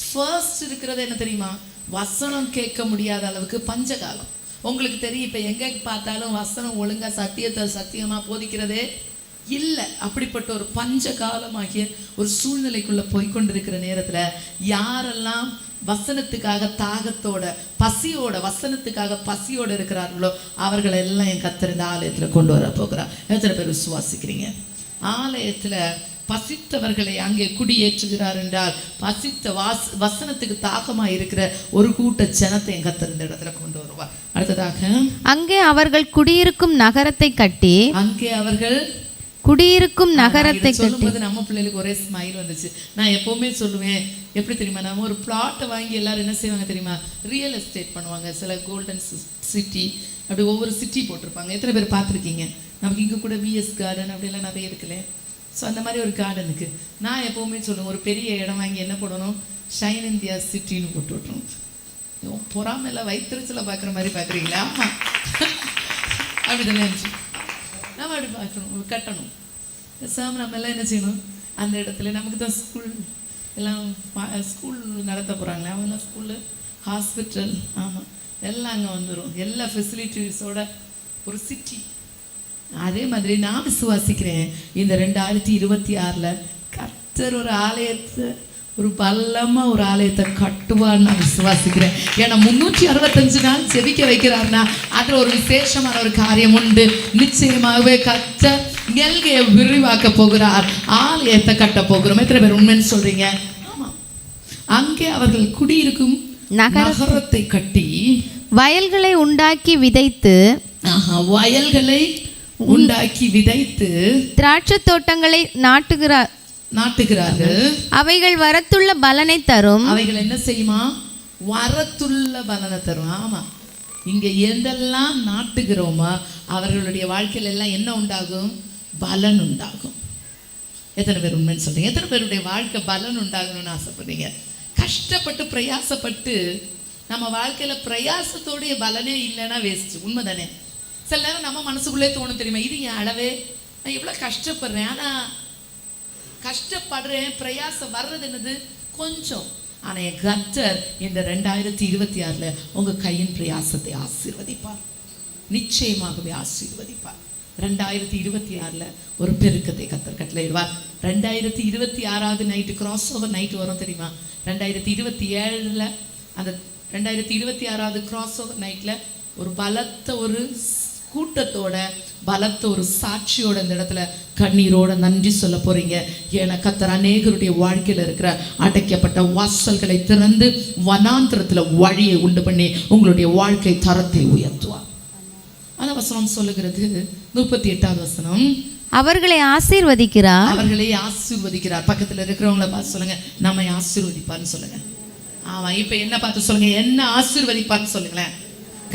ஃபர்ஸ்ட் இருக்கிறது என்ன தெரியுமா? வசனம் கேட்க முடியாத அளவுக்கு பஞ்ச காலம். உங்களுக்கு தெரியும், இப்ப எங்க பார்த்தாலும் வசனம் ஒழுங்கா சத்தியமா போதிக்கிறதே இல்லை. அப்படிப்பட்ட ஒரு பஞ்ச காலமாகிய ஒரு சூழ்நிலைக்குள்ள போய்கொண்டிருக்கிற நேரத்துல யாரெல்லாம் வசனத்துக்காக தாகத்தோட பசியோட வசனத்துக்காக பசியோட இருக்கிறார்களோ அவர்கள் எல்லாம் என் கர்த்தர் இந்த ஆலயத்துல கொண்டு வர போகிறார். எத்தனை பேர் விசுவாசிக்கிறீங்க? ஆலயத்துல பசித்தவர்களை அங்கே குடியேற்றுகிறார் என்றால் பசித்த வசனத்துக்கு தாகமா இருக்கிற ஒரு கூட்ட ஜனத்தை என் கர்த்தர் இந்த இடத்துல கொண்டு வருவார். அடுத்ததாக அங்கே அவர்கள் குடியிருக்கும் நகரத்தை கட்டி சொல்லும்போது நம்ம பிள்ளைகளுக்கு ஒரே ஸ்மைல் வந்துச்சு. நான் எப்பவுமே சொல்லுவேன், எப்படி தெரியுமா, நம்ம ஒரு பிளாட்டை வாங்கி எல்லாரும் என்ன செய்வாங்க தெரியுமா, ரியல் எஸ்டேட் பண்ணுவாங்க. சில கோல்டன் சிட்டி அப்படி ஒவ்வொரு சிட்டி போட்டிருப்பாங்க. எத்தனை பேர் பார்த்துருக்கீங்க? நமக்கு இங்கே கூட விஎஸ் கார்டன் அப்படிலாம் நிறைய இருக்குல்ல. ஸோ அந்த மாதிரி ஒரு கார்டனுக்கு நான் எப்போவுமே சொல்லுவேன், ஒரு பெரிய இடம் வாங்கி என்ன போடணும், ஷைன் இந்தியா சிட்டின்னு போட்டு விட்டுரும். பொறாமையில் வயிற்றுச்சில் பார்க்குற மாதிரி பார்க்குறீங்களா? ஆமாம், அப்படி தானே இருந்துச்சு. நம்ம அப்படி பார்க்கணும், கட்டணும். பேசாமல் நம்ம எல்லாம் என்ன செய்யணும், அந்த இடத்துல நமக்கு தான் ஸ்கூல் எல்லாம் ஸ்கூல் நடத்த போகிறாங்களே, அவங்கெல்லாம் ஸ்கூலு, ஹாஸ்பிட்டல், ஆமாம், எல்லாம் அங்கே வந்துடும். எல்லா ஃபெசிலிட்டிஸோட ஒரு சிட்டி. அதே மாதிரி நான் விசுவாசிக்கிறேன், இந்த 2026 கர்த்தர் ஒரு ஆலயத்தை, ஒரு பலமாக ஒரு ஆலயத்தை கட்டுவான்னு நான் விசுவாசிக்கிறேன். ஏன்னா 365 நாள் செபிக்க வைக்கிறாருன்னா அதில் ஒரு விசேஷமான ஒரு காரியம் உண்டு. நிச்சயமாகவே கர்த்தர் எல்கையை விரிவாக்க போகிறார், ஆலயத்தை கட்ட போகிறோம். எத்தனை பேர் உண்மைன்னு சொல்றீங்க? ஆமாம், அங்கே அவர்கள் குடியிருக்கும் நகரத்தை கட்டி வயல்களை உண்டாக்கி விதைத்து திராட்சை தோட்டங்களை நாட்டுகிறார்கள். அவைகள் வரத்துள்ள பலனை தரும். அவைகள் என்ன செய்யுமா? வரத்துள்ள பலனை தரும். ஆமா, இங்க எதெல்லாம் நாட்டுகிறோமா அவர்களுடைய வாழ்க்கையில எல்லாம் என்ன உண்டாகும்? பலன் உண்டாகும். எத்தனை பேர் உண்மைன்னு சொல்றீங்க? எத்தனை பேருடைய வாழ்க்கை பலன் உண்டாகணும்னு ஆசைப்படுறீங்க? கஷ்டப்பட்டு பிரயாசப்பட்டு நம்ம வாழ்க்கையில பிரயாசத்தோடைய பலனே இல்லைன்னா வேஸ்ட். உண்மைதானே? சில நேரம் நம்ம மனசுக்குள்ளே தோணும் தெரியுமா, இது என் அளவே, நான் இவ்வளோ கஷ்டப்படுறேன், ஆனால் கஷ்டப்படுறேன், பிரயாசம் வர்றது என்னது கொஞ்சம். ஆனால் என் கர்த்தர் இந்த 2026 உங்கள் கையின் பிரயாசத்தை ஆசீர்வதிப்பார், நிச்சயமாகவே ஆசீர்வதிப்பார். 2026 ஒரு பெருக்கத்தை கர்த்தர் கட்டளையிடுவார். 2026 நைட்டு கிராஸ் ஓவர் நைட்டு வரும் தெரியுமா? 2027 அந்த 2026 கிராஸ் ஓவர் நைட்டில் ஒரு பலத்த ஒரு கூட்டத்தோட, பலத்த ஒரு சாட்சியோட இந்த இடத்துல கண்ணீரோட நன்றி சொல்ல போறீங்க. ஏன்னா கர்த்தர் அநேகருடைய வாழ்க்கையில் இருக்கிற அடைக்கப்பட்ட வாசல்களை திறந்து வனாந்திரத்துல வழியை உண்டு பண்ணி உங்களுடைய வாழ்க்கை தரத்தை உயர்த்துவார். அந்த வசனம் சொல்லுகிறது 38வது வசனம், அவர்களை ஆசீர்வதிக்கிறார். அவர்களை ஆசீர்வதிக்கிறார். பக்கத்துல இருக்கிறவங்களை பார்த்து சொல்லுங்க, நம்மை ஆசீர்வதிப்பார்னு சொல்லுங்க. ஆமா, இப்ப என்ன பார்த்து சொல்லுங்க, என்ன ஆசீர்வதிப்பார்னு சொல்லுங்களேன்.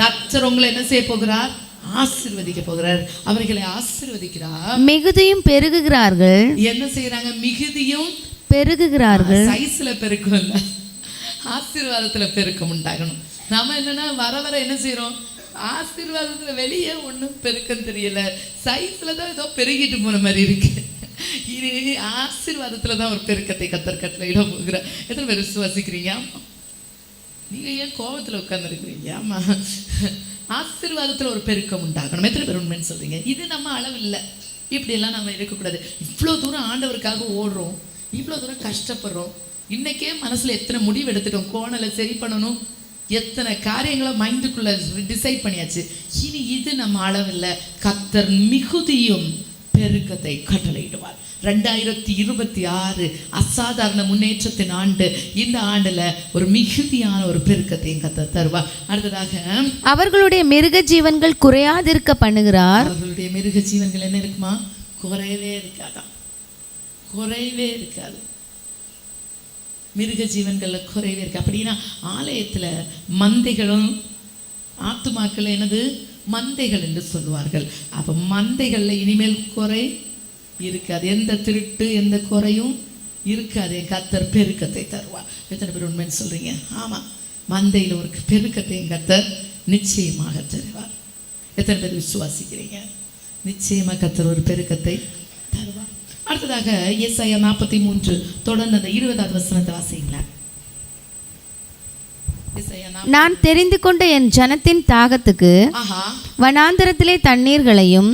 கர்த்தர் உங்களை என்ன செய்ய போகிறார்? ஆசீர்வதிக்க போகிறார். அவர்களை ஆசீர்வதிக்கிறார். மிகுதியும் பெருகுகிறார்கள். என்ன செய்யறாங்க? மிகுதியும் பெருகுகிறார்கள். சைஸ்ல பெருக்கம் இல்ல, ஆசீர்வாதத்துல பெருக்கம் உண்டாகணும். நாம என்னன்னா வர வர என்ன செய்யறோம், ஆசீர்வாதத்துல வெளியே ஒண்ணும் பெருக்கம் தெரியல, சைஸ்ல தான் ஏதோ பெருகிட்டு போன மாதிரி இருக்கு. இது ஆசீர்வாதத்துலதான் ஒரு பெருக்கத்தை கர்த்தர் கட்டளையிட போகிறார். எத்தனை பேர் விசுவாசிக்கிறீங்க? நீங்க ஏன் கோபத்துல உட்கார்ந்துருக்கிறீங்க? ஆமா, ஆசீர்வாதத்துல ஒரு பெருக்கம் உண்டாகணும். எத்தனை பேர் உண்மைன்னு சொல்றீங்க? இது நம்ம அளவு இல்லை, இப்படியெல்லாம் நம்ம இருக்கக்கூடாது. இவ்வளோ தூரம் ஆண்டவருக்காக ஓடுறோம், இவ்வளோ தூரம் கஷ்டப்படுறோம், இன்னைக்கே மனசுல எத்தனை முடிவு எடுத்துட்டோம், கோணலை சரி பண்ணணும், எத்தனை காரியங்களை மைண்டுக்குள்ள டிசைட் பண்ணியாச்சு. இனி இது நம்ம அளவில்லை. கர்த்தர் மிகுதியும் பெருக்கத்தை கட்டளையிடுவார். 2026 அசாதாரண முன்னேற்றத்தின் ஆண்டு. இந்த ஆண்டுல ஒரு மிகுதியான ஒரு பெருக்கத்தை கர்த்தர் தருவார். அடுத்ததாக அவர்களுடைய மிருக ஜீவன்கள் குறையாதிருக்க பண்ணுகிறார். அவர்களுடைய மிருக ஜீவன்கள் என்ன இருக்குமா? குறையவே இருக்காதான், குறையவே இருக்காது. மிருக ஜீவன்கள்ல குறைவே இருக்கு. அப்படின்னா ஆலயத்துல மந்தைகளும் ஆத்துமாக்கள் என்னது? மந்தைகள் என்று சொல்லுவார்கள். அப்ப மந்தைகள்ல இனிமேல் குறை இருக்காது, எந்த திருட்டு எந்த குறையும் இருக்காது. கர்த்தர் பெருக்கத்தை தருவார். எத்தனை பேர் உண்மைன்னு சொல்றீங்க? ஆமா, மந்தையில் ஒரு பெருக்கத்தை கர்த்தர் நிச்சயமாக தருவார். எத்தனை பேர் விசுவாசிக்கிறீங்க? நிச்சயமா கர்த்தர் ஒரு பெருக்கத்தை தருவார். அடுத்ததாக ஏசாயா 43 தொடர்ந்து அந்த 20வது வசனத்தை வாசிங்களா. நான் தெரிந்து கொண்ட என் ஜனத்தின் தாகத்துக்கு வனாந்தரத்திலே தண்ணீர்களையும்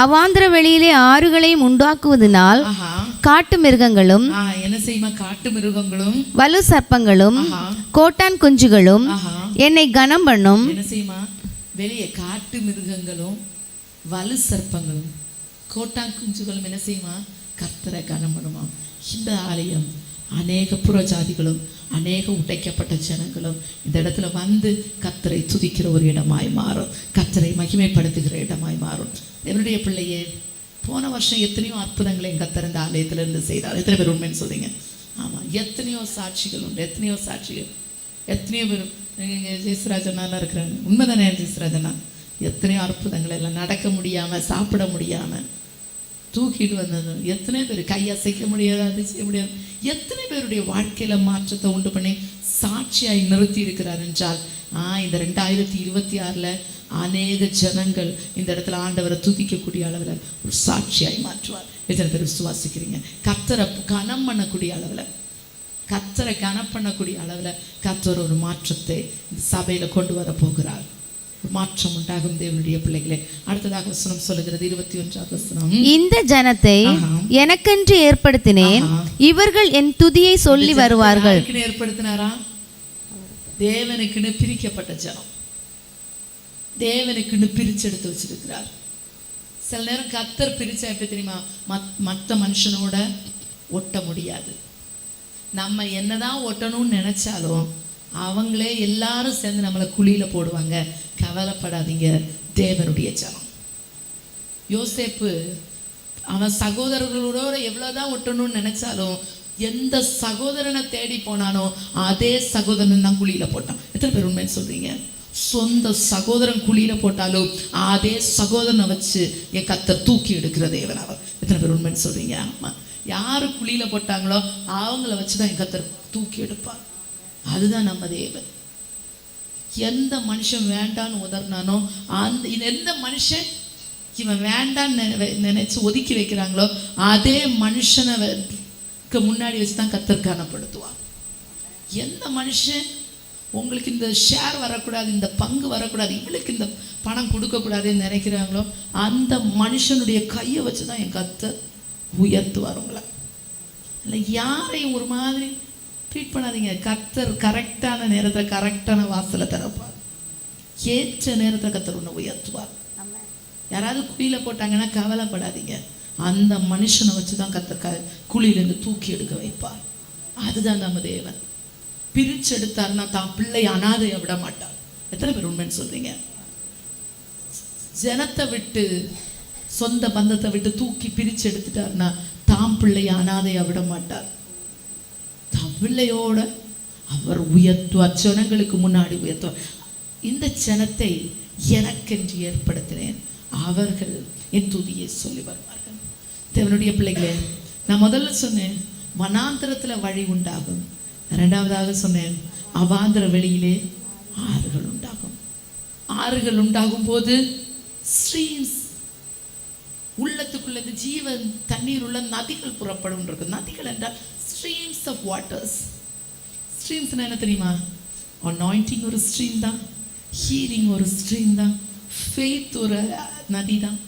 அவாந்திர வெளியிலே ஆறுகளையும் உண்டாக்குவதனால் காட்டு மிருகங்களும் என்ன செய்யுமா? காட்டு மிருகங்களும் வலு சர்ப்பங்களும் கோட்டான் குஞ்சுகளும் என்னை கனம் பண்ணும். என்ன செய்யுமா? வெளியே காட்டு மிருகங்களும் வலு சர்ப்பங்களும் கோட்டான் குஞ்சுகளும் என்ன செய்யுமா? கர்த்தரை கனம் பண்ணுமா. இந்த ஆலயம் அநேக புறஜாதிகளும் அநேக உடைக்கப்பட்ட ஜனங்களும் இந்த இடத்துல வந்து கர்த்தரை துதிக்கிற ஒரு இடமாய் மாறும், கர்த்தரை மகிமைப்படுத்துகிற இடமாய் மாறும். என்னுடைய பிள்ளையே, போன வருஷம் எத்தனையோ அற்புதங்களை என் கர்த்தர் இந்த ஆலயத்திலிருந்து செய்தார். எத்தனை பேர் உண்மைன்னு சொல்றீங்க? ஆமாம், எத்தனையோ சாட்சிகள் உண்டு, எத்தனையோ சாட்சிகள். எத்தனையோ பேர் ஜெயசுராஜனாலாம் இருக்கிறாங்க. உண்மைதானே ஜெயசுராஜனா? எத்தனையோ அற்புதங்கள் எல்லாம் நடக்க முடியாமல் சாப்பிட முடியாமல் தூக்கிட்டு வந்தது. எத்தனை பேர் கை அசைக்க முடியாது, அது செய்ய முடியாது. எத்தனை பேருடைய வாழ்க்கையில் மாற்றத்தை உண்டு பண்ணி சாட்சியாய் நிறுத்தி இருக்கிறார் என்றால் இந்த 2026 அநேக ஜனங்கள் இந்த இடத்துல ஆண்டவரை துதிக்கக்கூடிய அளவில் ஒரு சாட்சியாய் மாற்றுவார். எத்தனை பேர் விசுவாசிக்கிறீங்க? கர்த்தரை கனம் பண்ணக்கூடிய அளவில், கர்த்தரை கனம் பண்ணக்கூடிய அளவில் கர்த்தர் ஒரு மாற்றத்தை இந்த சபையில் கொண்டு வர போகிறார். மாற்றம் உண்டாகும் தேவனுடைய பிள்ளைகளே. அடுத்ததாக வசனம் சொல்லுகிறது 21வது வசனம். இந்த ஜனத்தை எனக்கென்று ஏற்படுத்தினேன், இவர்கள் என் துதியை சொல்லி வருவார்கள். ஏற்படுத்தினாரா? தேவனுக்குன்னு பிரிக்கப்பட்ட ஜனம், தேவனுக்குன்னு பிரிச்செடுத்து வச்சிருக்கிறார். சில நேரம் கர்த்தர் பிரிச்சா எப்படி தெரியுமா? மற்ற மனுஷனோட ஒட்ட முடியாது. நம்ம என்னதான் ஒட்டணும்னு நினைச்சாலும் அவங்களே எல்லாரும் சேர்ந்து நம்மளை குழியில போடுவாங்க. கவலைப்படாதீங்க, தேவனுடைய ஜனம். யோசேப்பு அவன் சகோதரர்களோட எவ்வளவுதான் ஒட்டணும்னு நினைச்சாலும் எந்த சகோதரனை தேடி போனானோ அதே சகோதரன் தான் குழியில போட்டான். எத்தனை பேர் உண்மைன்னு சொல்றீங்க? சொந்த சகோதரன் குழியில போட்டாலும் அதே சகோதரனை வச்சு என் கர்த்தர் தூக்கி எடுக்கிற தேவன் அவர். எத்தனை பேர் உண்மைன்னு சொல்றீங்க? ஆமா, யாரு குழியில போட்டாங்களோ அவங்கள வச்சுதான் என் கர்த்தர் தூக்கி எடுப்பார். அதுதான் நம்ம தேவன். எந்த மனுஷன் வேண்டான்னு உதறினானோ எந்த மனுஷன் இவன் வேண்டான்னு நினைச்சு ஒதுக்கி வைக்கிறாங்களோ அதே மனுஷனை முன்னாடி வச்சுதான் கர்த்தர் கனப்படுத்துவார். எந்த மனுஷன் உங்களுக்கு இந்த ஷேர் வரக்கூடாது, இந்த பங்கு வரக்கூடாது, இவளுக்கு இந்த பணம் கொடுக்கக்கூடாதுன்னு நினைக்கிறாங்களோ அந்த மனுஷனுடைய கையை வச்சுதான் என் கர்த்தர் உயர்த்துவார் உங்களை. இல்லை யாரையும் ஒரு மாதிரி ட்ரீட் பண்ணாதீங்க. கர்த்தர் கரெக்டான நேரத்தில் கரெக்டான வாசலை திறப்பார். ஏற்ற நேரத்தில் கர்த்தர் உன்னை உயர்த்துவார். யாராவது குழியில போட்டாங்கன்னா கவலைப்படாதீங்க, அந்த மனுஷனை வச்சுதான் கர்த்தர் குழியிலேருந்து தூக்கி எடுக்க வைப்பார். அதுதான் நம்ம தேவன். பிரிச்சு எடுத்தாருன்னா தான் பிள்ளை அனாதையை விட மாட்டார். எத்தனை பேர் உண்மைன்னு சொல்றீங்க? ஜனத்தை விட்டு சொந்த பந்தத்தை விட்டு தூக்கி பிரிச்சு எடுத்துட்டாருன்னா தாம் பிள்ளைய அனாதையை விட மாட்டார். பிள்ளையோட அவர் உயர்த்துவார், ஜனங்களுக்கு முன்னாடி உயர்த்துவார். இந்த ஜனத்தை எனக்கென்று ஏற்படுத்தினேன், அவர்கள் என் துதியை சொல்லி வருவார்கள். தேவனுடைய பிள்ளைகளே, நான் முதல்ல சொன்னேன் வனாந்திரத்துல வழி உண்டாகும். இரண்டாவதாக சொன்னேன் அவாந்திர வெளியிலே ஆறுகள் உண்டாகும். ஆறுகள் உண்டாகும் போது ஸ்ட்ரீம்ஸ், உள்ளத்துக்குள்ளது ஜீவன் தண்ணீர் உள்ள நதிகள் புறப்படும் இருக்கு. நதிகள் என்றால் streams of waters. streams என்ன தெரியுமா? anointing ஒரு ஸ்ட்ரீம் தான், healing ஒரு ஸ்ட்ரீம் தான், faith ஒரு நதி தான்.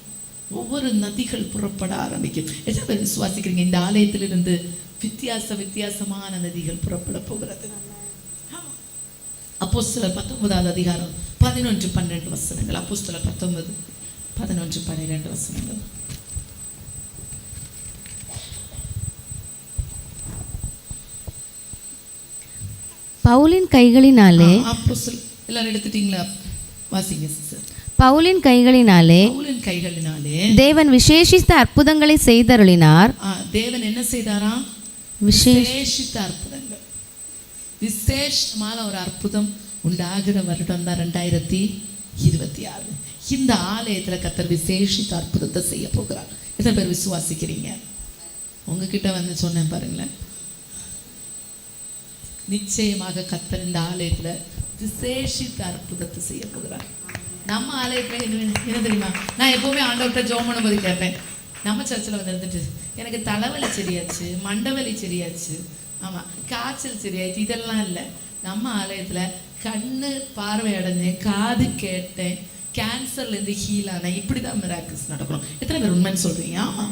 ஒவ்வொரு நதிகள் புறப்பட ஆரம்பிக்கும். எத்தனை பேர் விசுவாசிக்கிறீங்க இந்த ஆலயத்திலிருந்து வித்தியாசமான நதிகள் புறப்பட போகிறது? அப்போஸ்தலர் 19வது அதிகாரம் 11-12 வசனங்கள். அப்போஸ்தலர் 19 11-12 வசனங்கள். பவுலின் கைகளினாலே, எல்லாரும் எடுத்துட்டீங்களா? வாசிங்க சிஸ்டர். பவுலின் கைகளினாலே தேவன் விசேஷித்த அற்புதங்களை செய்தருளினார். தேவன் என்ன செய்தாரா? விசேஷித்த அற்புதங்கள். விசேஷமான ஒரு அற்புதம் உண்டாகிற வருடம் தான் 2026. இந்த ஆலயத்துல கர்த்தர் விசேஷித்த அற்புதத்தை செய்ய போகிறார். எத்தனை பேர் விசுவாசிக்கிறீங்க? உங்ககிட்ட வந்து சொன்னேன் பாருங்களேன், நிச்சயமாக கர்த்தர் இந்த ஆலயத்துல விசேஷித்த அற்புதத்தை செய்ய போகிறார். நம்ம ஆலயத்துல என்ன தெரியுமா? நான் எப்பவுமே ஆண்டவர்கிட்ட ஜெபம் பண்ணும்போது கேட்பேன், நம்ம சர்ச்சில் வந்து இருந்துட்டு எனக்கு தலைவலி சரியாச்சு, மண்டவலி சரியாச்சு, ஆமா காய்ச்சல் சரியாச்சு, இதெல்லாம் இல்லை. நம்ம ஆலயத்துல கண்ணு பார்வை அடைஞ்சேன், காது கேட்டேன், கேன்சர்லேருந்து ஹீல் ஆனேன். இப்படிதான் மிராக்கிள்ஸ் நடக்கணும். எத்தனை பேர் உண்மைன்னு சொல்றீங்க? ஆமா.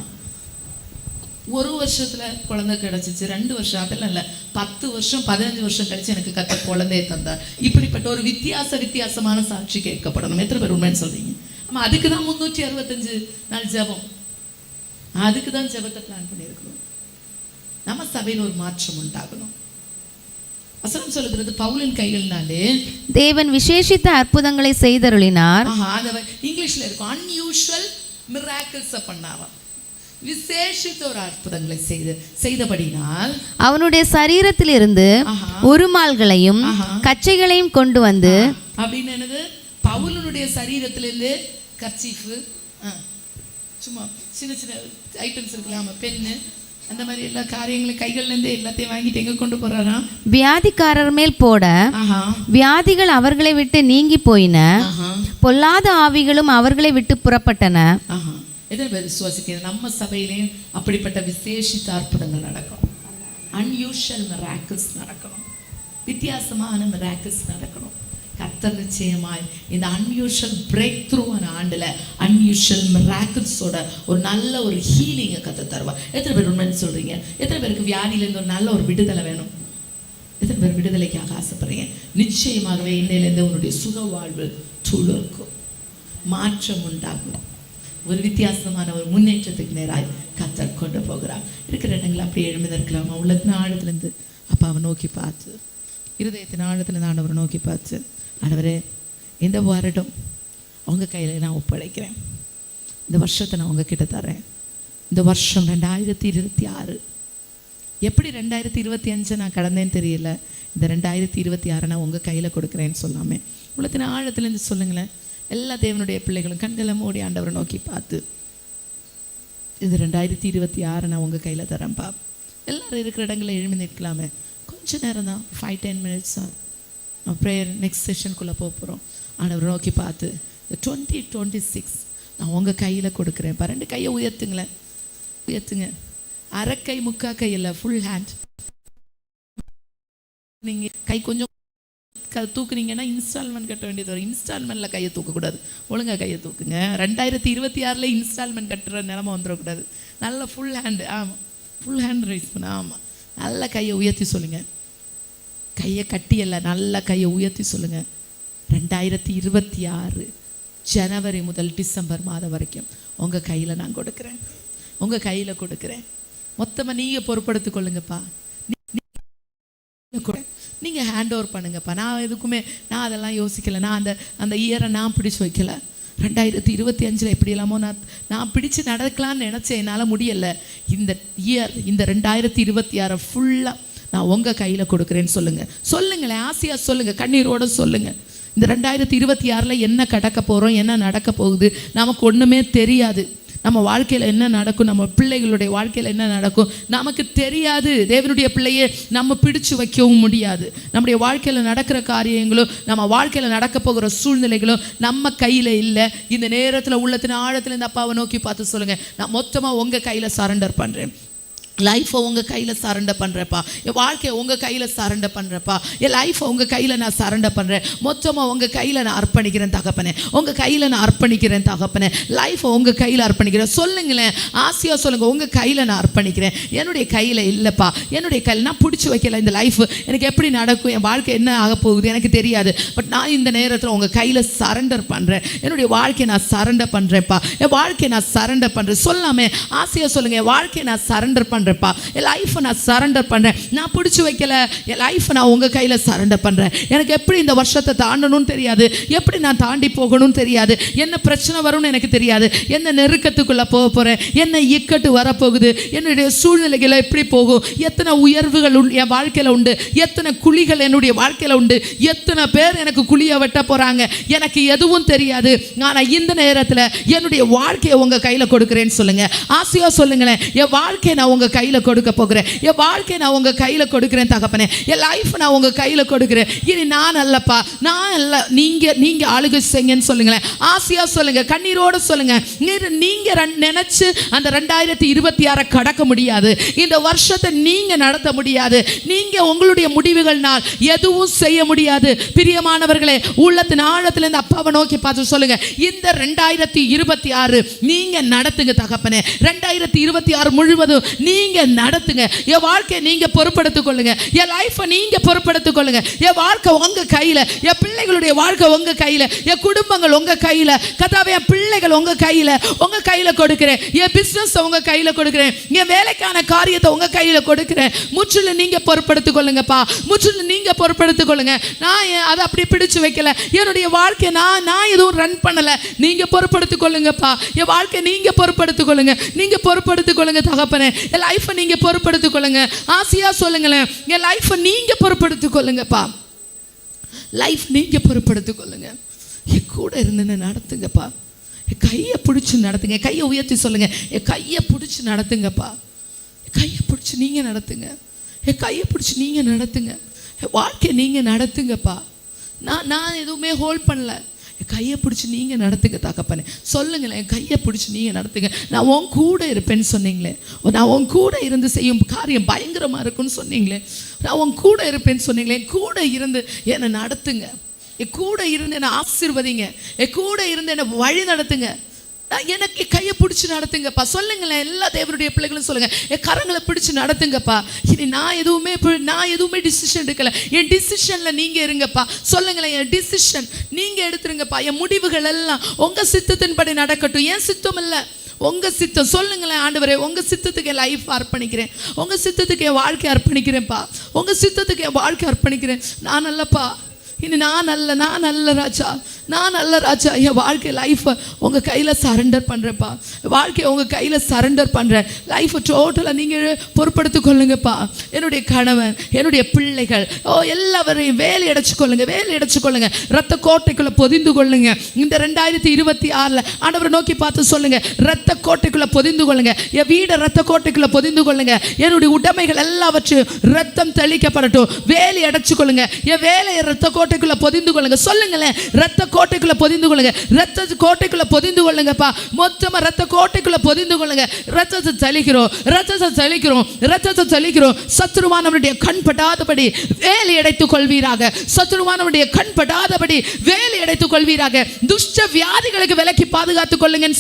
ஒரு வருஷத்துல குழந்தை கிடைச்சிச்சு, 2 வருஷம், அதெல்லாம் இல்லை, 10 வருஷம் 15 வருஷம் கழிச்சு எனக்கு கர்த்தர் குழந்தையை தந்தார். இப்படிப்பட்ட ஒரு வித்தியாசமான சாட்சி கேட்கப்படணும். எத்தனை பேர் உண்மைன்னு சொல்றீங்க? ஆமா, அதுக்கு தான் 365 நாள் ஜெபம். அதுக்கு தான் ஜெபத்தை பிளான் பண்ணியிருக்கிறோம். நம்ம சபையில் ஒரு மாற்றம் உண்டாகணும். வசனம் சொல்லுகிறது பவுலின் கைகள்னாலே தேவன் விசேஷித்த அற்புதங்களை செய்தருளினார். இங்கிலீஷ்ல இருக்கும் அன்யூஷுவல் மிராக்கிள்ஸ் பண்ணாராம். விசேஷித்த ஒரு அற்புதங்களை செய்தபடினால் அவனுடைய சரீரத்திலிருந்து உருமால்களையும் கச்சைகளையும் கொண்டு வந்து. அப்படின்னு என்னது? பவுலனுடைய சரீரத்திலிருந்து கர்ச்சீஃபு, சும்மா சின்ன சின்ன ஐட்டம்ஸ் இருக்கலாம், பென்னு, அந்த மாதிரி எல்லா காரியங்களும் கைகள்லேருந்து எல்லாத்தையும் வாங்கிட்டு எங்கே கொண்டு போறாராம்? வியாதிக்காரர் மேல் போட வியாதிகள் அவர்களை விட்டு நீங்கி போயின, பொல்லாத ஆவிகளும் அவர்களை விட்டு புறப்பட்டன. எத்தனை பேர் விசுவாசிக்கிறது? நம்ம சபையிலையும் அப்படிப்பட்ட விசேஷித்த அற்புதங்கள் நடக்கும். அன்யூஷுவல் மிராக்கிள்ஸ் நடக்கணும், வித்தியாசமான மிராக்கிள்ஸ் நடக்கணும். கர்த்தர் நிச்சயமாய் இந்த அன்யூஷுவல் பிரேக் த்ரூவான ஆண்டில் அன்யூஷுவல் மிராக்கிள்ஸோட ஒரு நல்ல ஒரு ஹீலிங்கை கற்று தருவார். எத்தனை பேர் உண்மைன்னு சொல்கிறீங்க? எத்தனை பேருக்கு வியாதியிலேருந்து ஒரு நல்ல ஒரு விடுதலை வேணும்? எத்தனை பேர் விடுதலைக்காக ஆசைப்படுறீங்க? நிச்சயமாகவே இன்னையிலேருந்து உன்னுடைய சுக வாழ்வு துளிர்க்கும், மாற்றம் உண்டாகும், ஒரு வித்தியாசமான ஒரு முன்னேற்றத்துக்கு நேராக கர்த்தர் கொண்டு போகிறார். இருக்கிற இடங்கள் அப்படியே எழுமிதற்கலாமா? உள்ளத்தின் ஆழத்துலேருந்து அப்பாவை நோக்கி பார்த்து, இருதயத்தின் ஆழத்துலேருந்து ஆண்டவரை நோக்கி பார்த்து, ஆண்டவரே இந்த வருடம் உங்கள் கையில் நான் ஒப்படைக்கிறேன். இந்த வருஷத்தை நான் உங்ககிட்ட தரேன். இந்த வருஷம் 2026 எப்படி 2025 நான் கடந்தேன்னு தெரியல, இந்த 2026 நான் உங்கள் கையில் கொடுக்குறேன்னு சொல்லாமே உள்ளத்தின் ஆழத்துலேருந்து சொல்லுங்களேன். எல்லா தேவனுடைய பிள்ளைகளும் கண்களை மூடி ஆண்டவரை நோக்கி பார்த்து, இது 2026 நான் உங்கள் கையில் தரேன்ப்பா. எல்லோரும் இருக்கிற இடங்களில் எழுமி நிற்கலாமே. கொஞ்ச நேரம் தான், 5-10 மினிட்ஸ் தான். ப்ரேயர் நெக்ஸ்ட் செஷனுக்குள்ளே போகிறோம். ஆண்டவரை நோக்கி பார்த்து, 2026 நான் உங்கள் கையில் கொடுக்குறேன். 2 கையை உயர்த்துங்களேன், உயர்த்துங்க. அரைக்கை முக்கா கை இல்லை, ஃபுல் ஹேண்ட். நீங்கள் கை கொஞ்சம் தூக்குனீங்கன்னா இன்ஸ்டால்மெண்ட் கட்ட வேண்டியது வரும். இன்ஸ்டால்மெண்ட்டில் கையை தூக்கக்கூடாது, ஒழுங்காக கையை தூக்குங்க. 2026 இன்ஸ்டால்மெண்ட் கட்டுற நிலமை வந்துடக்கூடாது. நல்ல ஃபுல் ஹேண்டு, ஆமாம், ஃபுல் ஹேண்ட் ரைஸ் பண்ண, ஆமாம். நல்ல கையை உயர்த்தி சொல்லுங்கள். கையை கட்டியல்ல, நல்ல கையை உயர்த்தி சொல்லுங்கள். 2026 ஜனவரி முதல் டிசம்பர் மாதம் வரைக்கும் உங்கள் கையில் நான் கொடுக்குறேன், உங்கள் கையில் கொடுக்குறேன். மொத்தமாக நீங்கள் பொறுப்படுத்திக் கொள்ளுங்கப்பா. நீங்கள் ஹேண்ட் ஓவர் பண்ணுங்கப்பா. நான் எதுக்குமே நான் அதெல்லாம் யோசிக்கலை. நான் அந்த இயரை நான் பிடிச்சி வைக்கலை. 2025 எப்படி இல்லாமோ நான் பிடிச்சு நடக்கலான்னு நினச்சேன், என்னால் முடியலை. இந்த இயர், இந்த 2026 ஃபுல்லாக நான் உங்கள் கையில் கொடுக்குறேன்னு சொல்லுங்களேன். ஆசையாக சொல்லுங்கள், கண்ணீரோடு சொல்லுங்கள். இந்த 2026 என்ன கடக்க போகிறோம், என்ன நடக்க போகுது, நமக்கு ஒன்றுமே தெரியாது. நம்ம வாழ்க்கையில் என்ன நடக்கும், நம்ம பிள்ளைகளுடைய வாழ்க்கையில் என்ன நடக்கும் நமக்கு தெரியாது. தேவனுடைய பிள்ளையை நம்ம பிடிச்சு வைக்கவும் முடியாது. நம்முடைய வாழ்க்கையில் நடக்கிற காரியங்களும், நம்ம வாழ்க்கையில் நடக்க போகிற சூழ்நிலைகளும் நம்ம கையில் இல்லை. இந்த நேரத்தில் உள்ளத்தின் ஆழத்தில் இந்த அப்பாவை நோக்கி பார்த்து சொல்லுங்கள், நான் மொத்தமாக உங்கள் கையில் சரண்டர் பண்ணுறேன். லைஃப்பை உங்கள் கையில் சரண்டர் பண்ணுறப்பா. என் வாழ்க்கையை உங்கள் கையில் சரண்டர் பண்ணுறப்பா. என் லைஃப்பை உங்கள் கையில் நான் சரண்டர் பண்ணுறேன். மொத்தமாக உங்கள் கையில் நான் அர்ப்பணிக்கிறேன் தகப்பனே. உங்கள் கையில் நான் அர்ப்பணிக்கிறேன் தகப்பனே. லைஃப்பை உங்கள் கையில் அர்ப்பணிக்கிறேன். சொல்லுங்களேன், ஆசையாக சொல்லுங்கள். உங்கள் கையில் நான் அர்ப்பணிக்கிறேன். என்னுடைய கையில் இல்லைப்பா, என்னுடைய கையில் நான் பிடிச்சி வைக்கல. இந்த லைஃப் எனக்கு எப்படி நடக்கும், என் வாழ்க்கை என்ன ஆக போகுது எனக்கு தெரியாது. பட் நான் இந்த நேரத்தில் உங்கள் கையில் சரண்டர் பண்ணுறேன். என்னுடைய வாழ்க்கையை நான் சரண்டர் பண்ணுறேன்ப்பா. என் வாழ்க்கையை நான் சரண்டர் பண்ணுறேன். சொல்லாமே ஆசையாக சொல்லுங்கள், என் வாழ்க்கையை நான் சரண்டர் பண்ணுறேன்ப்பா. என் லைஃப்பை நான் சரண்டர் பண்ணுறேன். நான் பிடிச்சி வைக்கல, என் லைஃப்பை நான் உங்கள் கையில் சரண்டர் பண்ணுறேன். எனக்கு எப்படி இந்த வருஷத்தை தாண்டணும்னு தெரியாது, எப்படி நான் தாண்டி போகணும்னு தெரியாது, என்ன பிரச்சனை வரும்னு எனக்கு தெரியாது, என்ன நெருக்கத்துக்குள்ளே போக போகிறேன், என்ன இக்கட்டு வரப்போகுது, என்னுடைய சூழ்நிலைகளை எப்படி போகும், எத்தனை உயர்வுகள் என் வாழ்க்கையில் உண்டு, எத்தனை குழிகள் என்னுடைய வாழ்க்கையில் உண்டு, எத்தனை பேர் எனக்கு குழியை வெட்ட போகிறாங்க, எனக்கு எதுவும் தெரியாது. ஆனால் இந்த நேரத்தில் என்னுடைய வாழ்க்கையை உங்கள் கையில் கொடுக்குறேன்னு சொல்லுங்கள். ஆசையாக சொல்லுங்களேன், என் வாழ்க்கையை நான் உங்கள் கையில் கொடுக்க போகிறேன். என் வாழ்க்கையை நான் உங்கள் கையில் கொடுக்குறேன் தகப்பனே. என் லைஃப் நான் உங்கள் கையில் கொடுக்குறேன். இனி நான் அல்லப்பா, நான் அல்ல, நீங்கள் ஆளுகை செய்யுங்கன்னு சொல்லுங்களேன். ஆசையாக சொல்லுங்கள், கண்ணீரோடு சொல்லுங்கள். நீங்கள் நினச்சி அந்த 2026 கடக்க முடியாது. இந்த வருஷத்தை நீங்கள் நடத்த முடியாது. நீங்கள் உங்களுடைய முடிவுகள்னால் எதுவும் செய்ய முடியாது. பிரியமானவர்களே, உள்ளத்தின் ஆழத்தில் இந்த அப்பாவை நோக்கி பார்த்து சொல்லுங்க, இந்த 2026 நீங்க நடத்துங்க தகப்பனே. 2026 முழுவதும் நீங்க நீங்க நடத்துங்க. என் வாழ்க்கையை நீங்க பொறுப்படுத்திக் கொள்ளுங்க. என் லைஃபை நீங்க பொறுப்படுத்திக் கொள்ளுங்க. என் வாழ்க்கை உங்க கையில, என் பிள்ளைகளுடைய வாழ்க்கை உங்க கையில, என் குடும்பங்கள் உங்க கையில. கர்த்தாவே, என் பிள்ளைகள் உங்க கையில கொடுக்கிறேன். என் பிசினஸ் உங்க கையில கொடுக்கிறேன். என் வேலைக்கான காரியத்தை உங்க கையில கொடுக்கிறேன். முற்றிலும் நீங்க பொறுப்படுத்திக் கொள்ளுங்கப்பா. முற்றிலும் நீங்க பொறுப்படுத்திக் கொள்ளுங்க. நான் அதை அப்படி பிடிச்சு வைக்கல. என்னுடைய வாழ்க்கை நான் எதுவும் ரன் பண்ணல. நீங்க பொறுப்படுத்திக் கொள்ளுங்கப்பா. என் வாழ்க்கை நீங்க பொறுப்படுத்திக் கொள்ளுங்க. நீங்க பொறுப்படுத்திக் கொள்ளுங்க தகப்பனே. என் லைஃபை நீங்க பொறுப்படுத்திக் கொள்ளுங்க. ஆசையா சொல்லுங்களேன், என் லைஃபை நீங்க பொறுப்படுத்திக் கொள்ளுங்கப்பா. லைஃப் நீங்க பொறுப்படுத்திக் கொள்ளுங்க. என் கூட இருந்து நடத்துங்கப்பா. என் கையை பிடிச்சி நடத்துங்க. கையை உயர்த்தி சொல்லுங்க, என் கையை பிடிச்சி நடத்துங்கப்பா. என் கையை பிடிச்சி நீங்க நடத்துங்க. என் கையை பிடிச்சி நீங்க நடத்துங்க. என் வாழ்க்கையை நீங்க நடத்துங்கப்பா. நான் எதுவுமே ஹோல்ட் பண்ணல. என் கையை பிடிச்சி நீங்கள் நடத்துங்க தகப்பனே. சொல்லுங்களேன், என் கையை பிடிச்சி நீங்கள் நடத்துங்க. நான் உன் கூட இருப்பேன்னு சொன்னீங்களே. நான் உன் கூட இருந்து செய்யும் காரியம் பயங்கரமாக இருக்குன்னு சொன்னீங்களே. நான் உன் கூட இருப்பேன்னு சொன்னீங்களே. என் கூட இருந்து என்னை நடத்துங்க. என் கூட இருந்து என்னை ஆசீர்வதிங்க. என் கூட இருந்து என்னை வழி நடத்துங்க. எனக்கு கையை பிடிச்சி நடத்துங்கப்பா. சொல்லுங்களேன், எல்லா தேவனுடைய பிள்ளைகளும் சொல்லுங்க, என் கரங்களை பிடிச்சி நடத்துங்கப்பா. இனி நான் எதுவுமே டிசிஷன் எடுக்கல. என் டிசிஷன்ல நீங்க இருங்கப்பா. சொல்லுங்களேன், என் டிசிஷன் நீங்க எடுத்துருங்கப்பா. என் முடிவுகள் எல்லாம் உங்க சித்தத்தின்படி நடக்கட்டும். என் சித்தம் இல்லை, உங்க சித்தம். சொல்லுங்களேன், ஆண்டவரே, உங்க சித்தத்துக்கு என் லைஃப் அர்ப்பணிக்கிறேன். உங்க சித்தத்துக்கு என் வாழ்க்கை அர்ப்பணிக்கிறேன்ப்பா. உங்க சித்தத்துக்கு என் வாழ்க்கை அர்ப்பணிக்கிறேன். நான் அல்லப்பா, இனி நான் நல்ல ராஜா. என் வாழ்க்கை லைஃப்பை உங்கள் கையில் சரண்டர் பண்ணுறேன்ப்பா. வாழ்க்கையை உங்கள் கையில் சரண்டர் பண்ணுறேன். லைஃப்பை டோட்டலாக நீங்கள் பொறுப்படுத்திக் கொள்ளுங்கப்பா. என்னுடைய கணவன், என்னுடைய பிள்ளைகள், எல்லாவரையும் வேலை அடைச்சிக்கொள்ளுங்க. ரத்த கோட்டைக்குள்ளே பொதிந்து கொள்ளுங்க. இந்த 2026 ஆண்டவரை நோக்கி பார்த்து சொல்லுங்க, ரத்த கோட்டைக்குள்ளே பொதிந்து கொள்ளுங்க. என் வீடை ரத்த கோட்டைக்குள்ளே பொதிந்து கொள்ளுங்க. என்னுடைய உடைமைகள் எல்லாவற்றையும் ரத்தம் தெளிக்கப்படட்டும். வேலை அடைச்சிக்கொள்ளுங்க. என் வேலையை ரத்த கோட்டைக்குள்ள பொதிந்து கொள்ளுங்க. சொல்லுங்களேன், ரத்த கோட்டைக்குள்ள பொதிந்து கொள்ளுங்க. ரத்த கோட்டைக்குள்ள பொதிந்து கொள்ளுங்கப்பா. மொத்தமா ரத்த கோட்டைக்குள்ள பொதிந்து கொள்ளுங்க. ரத்தத்தை தெளிக்கிறோம். சத்துருவானவனுடைய கண் படாதபடி வேலை அடைத்துக் கொள்வீராக. துஷ்ட வியாதிகளுக்கு விலக்கி பாதுகாத்துக் கொள்ளுங்கன்னு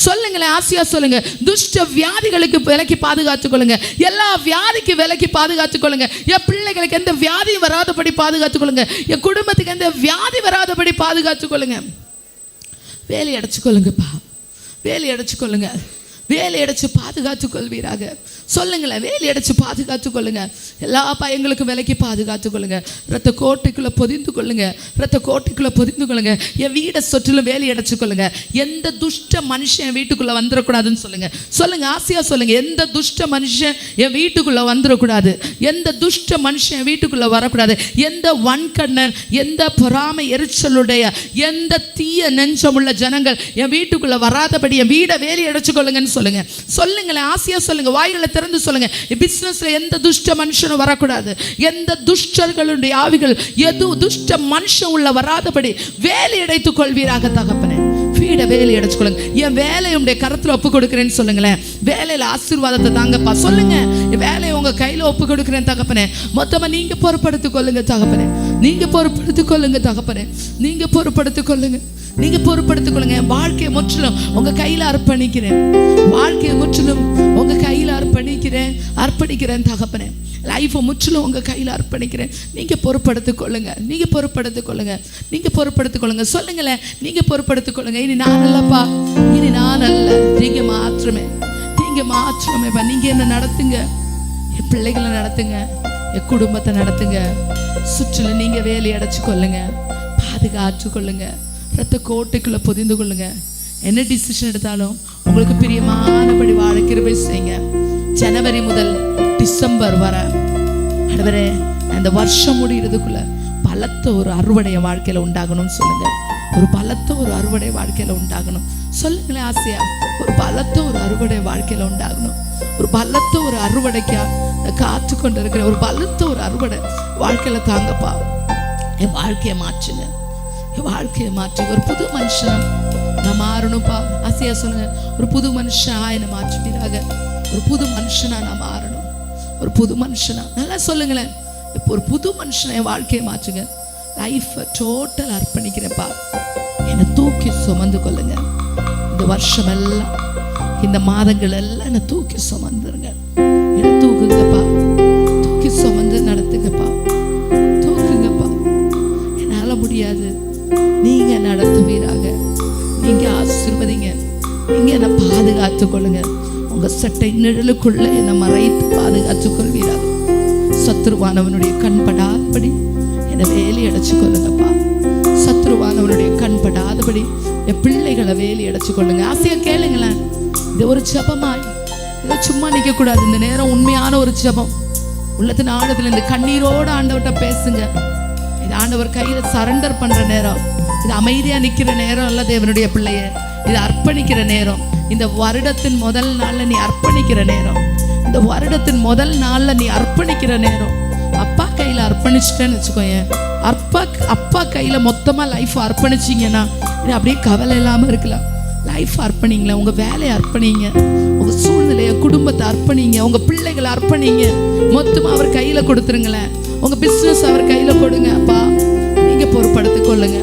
சொல்லுங்களேன். ஆசையா சொல்லுங்க, துஷ்ட வியாதிகளுக்கு விலக்கி பாதுகாத்துக் கொள்ளுங்க. எல்லா வியாதிக்கு விலக்கி பாதுகாத்துக் கொள்ளுங்க. என் பிள்ளைகளுக்கு எந்த வியாதியும் வராதபடி பாதுகாத்துக் கொள்ளுங்க. என் குடும்பத்துக்கு எந்த வியாதி வராதபடி பாதுகாத்துக் கொள்ளுங்க. வேலை அடைச்சுக்கொள்ளுங்கப்பா. வேலை அடைச்சு பாதுகாத்துக் கொள்வீராக. சொல்லுங்களேன், வேலை அடைச்சு பாதுகாத்துக் கொள்ளுங்க. எல்லா பயங்களுக்கும் விலைக்கு பாதுகாத்துக் கொள்ளுங்க. ரத்த கோட்டைக்குள்ள பொதிந்து கொள்ளுங்க. என் வீடை சுற்றிலும் வேலை அடைச்சு கொள்ளுங்க. எந்த துஷ்ட மனுஷன் என் வீட்டுக்குள்ள வந்துடக்கூடாதுன்னு சொல்லுங்க. ஆசையா சொல்லுங்க, எந்த துஷ்ட மனுஷன் என் வீட்டுக்குள்ள வந்துடக்கூடாது. எந்த துஷ்ட மனுஷன் என் வீட்டுக்குள்ள வரக்கூடாது. எந்த வன்கண்ணன், எந்த பொறாமை எரிச்சலுடைய, எந்த தீய நெஞ்சமுள்ள ஜனங்கள் என் வீட்டுக்குள்ள வராதபடி என் வீடை வேலை அடைச்சு கொள்ளுங்கன்னு சொல்லுங்களேன். ஆசையா சொல்லுங்க, வாய்களை திறந்து சொல்லுங்க. பிசினஸ்ல எந்த துஷ்ட மனுஷனும் வரக்கூடாது. எந்த துஷ்டர்களுடைய ஆவிகள் துஷ்ட மனுஷன் உள்ள வராதபடி வேலை அடைத்துக் கொள்வீராக தகப்பனே. வீட வேலை அடைச்சுக்கொள்ளுங்க. என் வேலையை உடைய கரத்துல ஒப்பு கொடுக்கிறேன்னு சொல்லுங்களேன். வேலையில ஆசீர்வாதத்தை தாங்கப்பா. சொல்லுங்க, வேலையை உங்க கையில ஒப்பு கொடுக்கிறேன் தகப்பனே. மொத்தமா நீங்க பொறுப்படுத்திக் கொள்ளுங்க தகப்பனே. நீங்க பொறுப்படுத்திக் கொள்ளுங்க. என் வாழ்க்கையை முற்றிலும் உங்க கையில அர்ப்பணிக்கிறேன் தகப்பனே. லைஃபை முற்றிலும் உங்க கையில அர்ப்பணிக்கிறேன். நீங்க பொறுப்படுத்திக் கொள்ளுங்க. சொல்லுங்களேன், நீங்க பொறுப்படுத்திக் கொள்ளுங்க. இனி நான் அல்லப்பா, நீங்க மாத்திரமே. நீங்க என்ன நடத்துங்க. என் பிள்ளைகளை நடத்துங்க, என் குடும்பத்தை நடத்துங்க. சுற்றிலும் நீங்க வேலை அடைச்சு கொள்ளுங்க, பாதுகாத்து கொள்ளுங்க. ரத்த கோட்டைக்குள்ள பொதிந்து கொள்ளுங்க. என்ன டிசிஷன் எடுத்தாலும் உங்களுக்கு பிரியமானபடி வாழ கிருபை செய்யுங்க. ஜனவரி முதல் டிசம்பர் வர ஆண்டவரே, அந்த வருஷம் முடிகிறதுக்குள்ள பலத்த ஒரு அறுவடை வாழ்க்கையில உண்டாகணும்னு சொல்லுங்க. ஒரு பலத்த ஒரு அறுவடை வாழ்க்கையில உண்டாகணும். சொல்லுங்களேன் ஆசையா, ஒரு பலத்த ஒரு அறுவடை வாழ்க்கையில உண்டாகணும். ஒரு பலத்த ஒரு அறுவடைக்கா காத்து கொண்டு இருக்கிற ஒரு பலத்த ஒரு அறுவடை வாழ்க்கையில தாங்கப்பா. என் வாழ்க்கையை மாற்றுங்க. ஒரு புது மனுஷனா நான் மாறணும்ப்பா. ஆசையா சொல்லுங்க, ஒரு புது மனுஷனா என்னை மாற்றுவீராக. ஒரு புது மனுஷனா நான் மாறணும். ஒரு புது மனுஷனா, நல்லா சொல்லுங்களேன். இப்போ ஒரு புது மனுஷனா என் வாழ்க்கையை மாற்றுங்க. லைஃப் டோட்டல் அர்ப்பணிக்கிறேன்ப்பா. என்னை தூக்கி சுமந்து கொள்ளுங்க. இந்த வருஷம் எல்லாம், இந்த மாதங்கள் எல்லாம் என்னை தூக்கி சுமந்துருங்க. பாதுகாத்துக் கொள்ளுங்க. உங்க சட்டை நிழலுக்குள்ள என்னை மறைத்து பாதுகாத்துக் கொள்வீராக. சத்துருவானவனுடைய கண்படாதபடி என்னை வேலி அடைச்சு கொள்ளுங்கப்பா. சத்துருவானவனுடைய கண்படாதபடி என் பிள்ளைகளை வேலி அடைச்சு கொள்ளுங்க. ஆசையா கேளுங்களேன். இது ஒரு ஜெபமாய், இதை சும்மா நிற்க கூடாது. இந்த நேரம் உண்மையான ஒரு ஜெபம். உள்ளத்தின் ஆழத்துல இந்த கண்ணீரோட ஆண்டவர்கிட்ட பேசுங்க. இது ஆண்டவர் கையில சரண்டர் பண்ற நேரம். இது அமைதியா நிக்கிற நேரம் அல்ல தேவனுடைய பிள்ளைய. இது அர்ப்பணிக்கிற நேரம். இந்த வருடத்தின் முதல் நாள்ல நீ அர்ப்பணிக்கிற நேரம். இந்த வருடத்தின் முதல் நாள்ல நீ அர்ப்பணிக்கிற நேரம். அப்பா கையில அர்ப்பணிச்சிட்டேன்னு வச்சுக்கோங்க. அப்பா கையில மொத்தமா லைஃப் அர்ப்பணிச்சிங்கன்னா அப்படியே கவலை இல்லாம இருக்கலாம். லைஃப் அர்ப்பணிங்களேன். உங்க வேலையை அர்ப்பணிங்க, உங்க சூழ்நிலையை, குடும்பத்தை அர்ப்பணிங்க, உங்க பிள்ளைகளை அர்ப்பணிங்க. மொத்தமா அவர் கையில கொடுத்துருங்களேன். உங்க பிசினஸ் அவர் கையில கொடுங்க. அப்பா நீங்க பொறுப்படுத்திக் கொள்ளுங்க.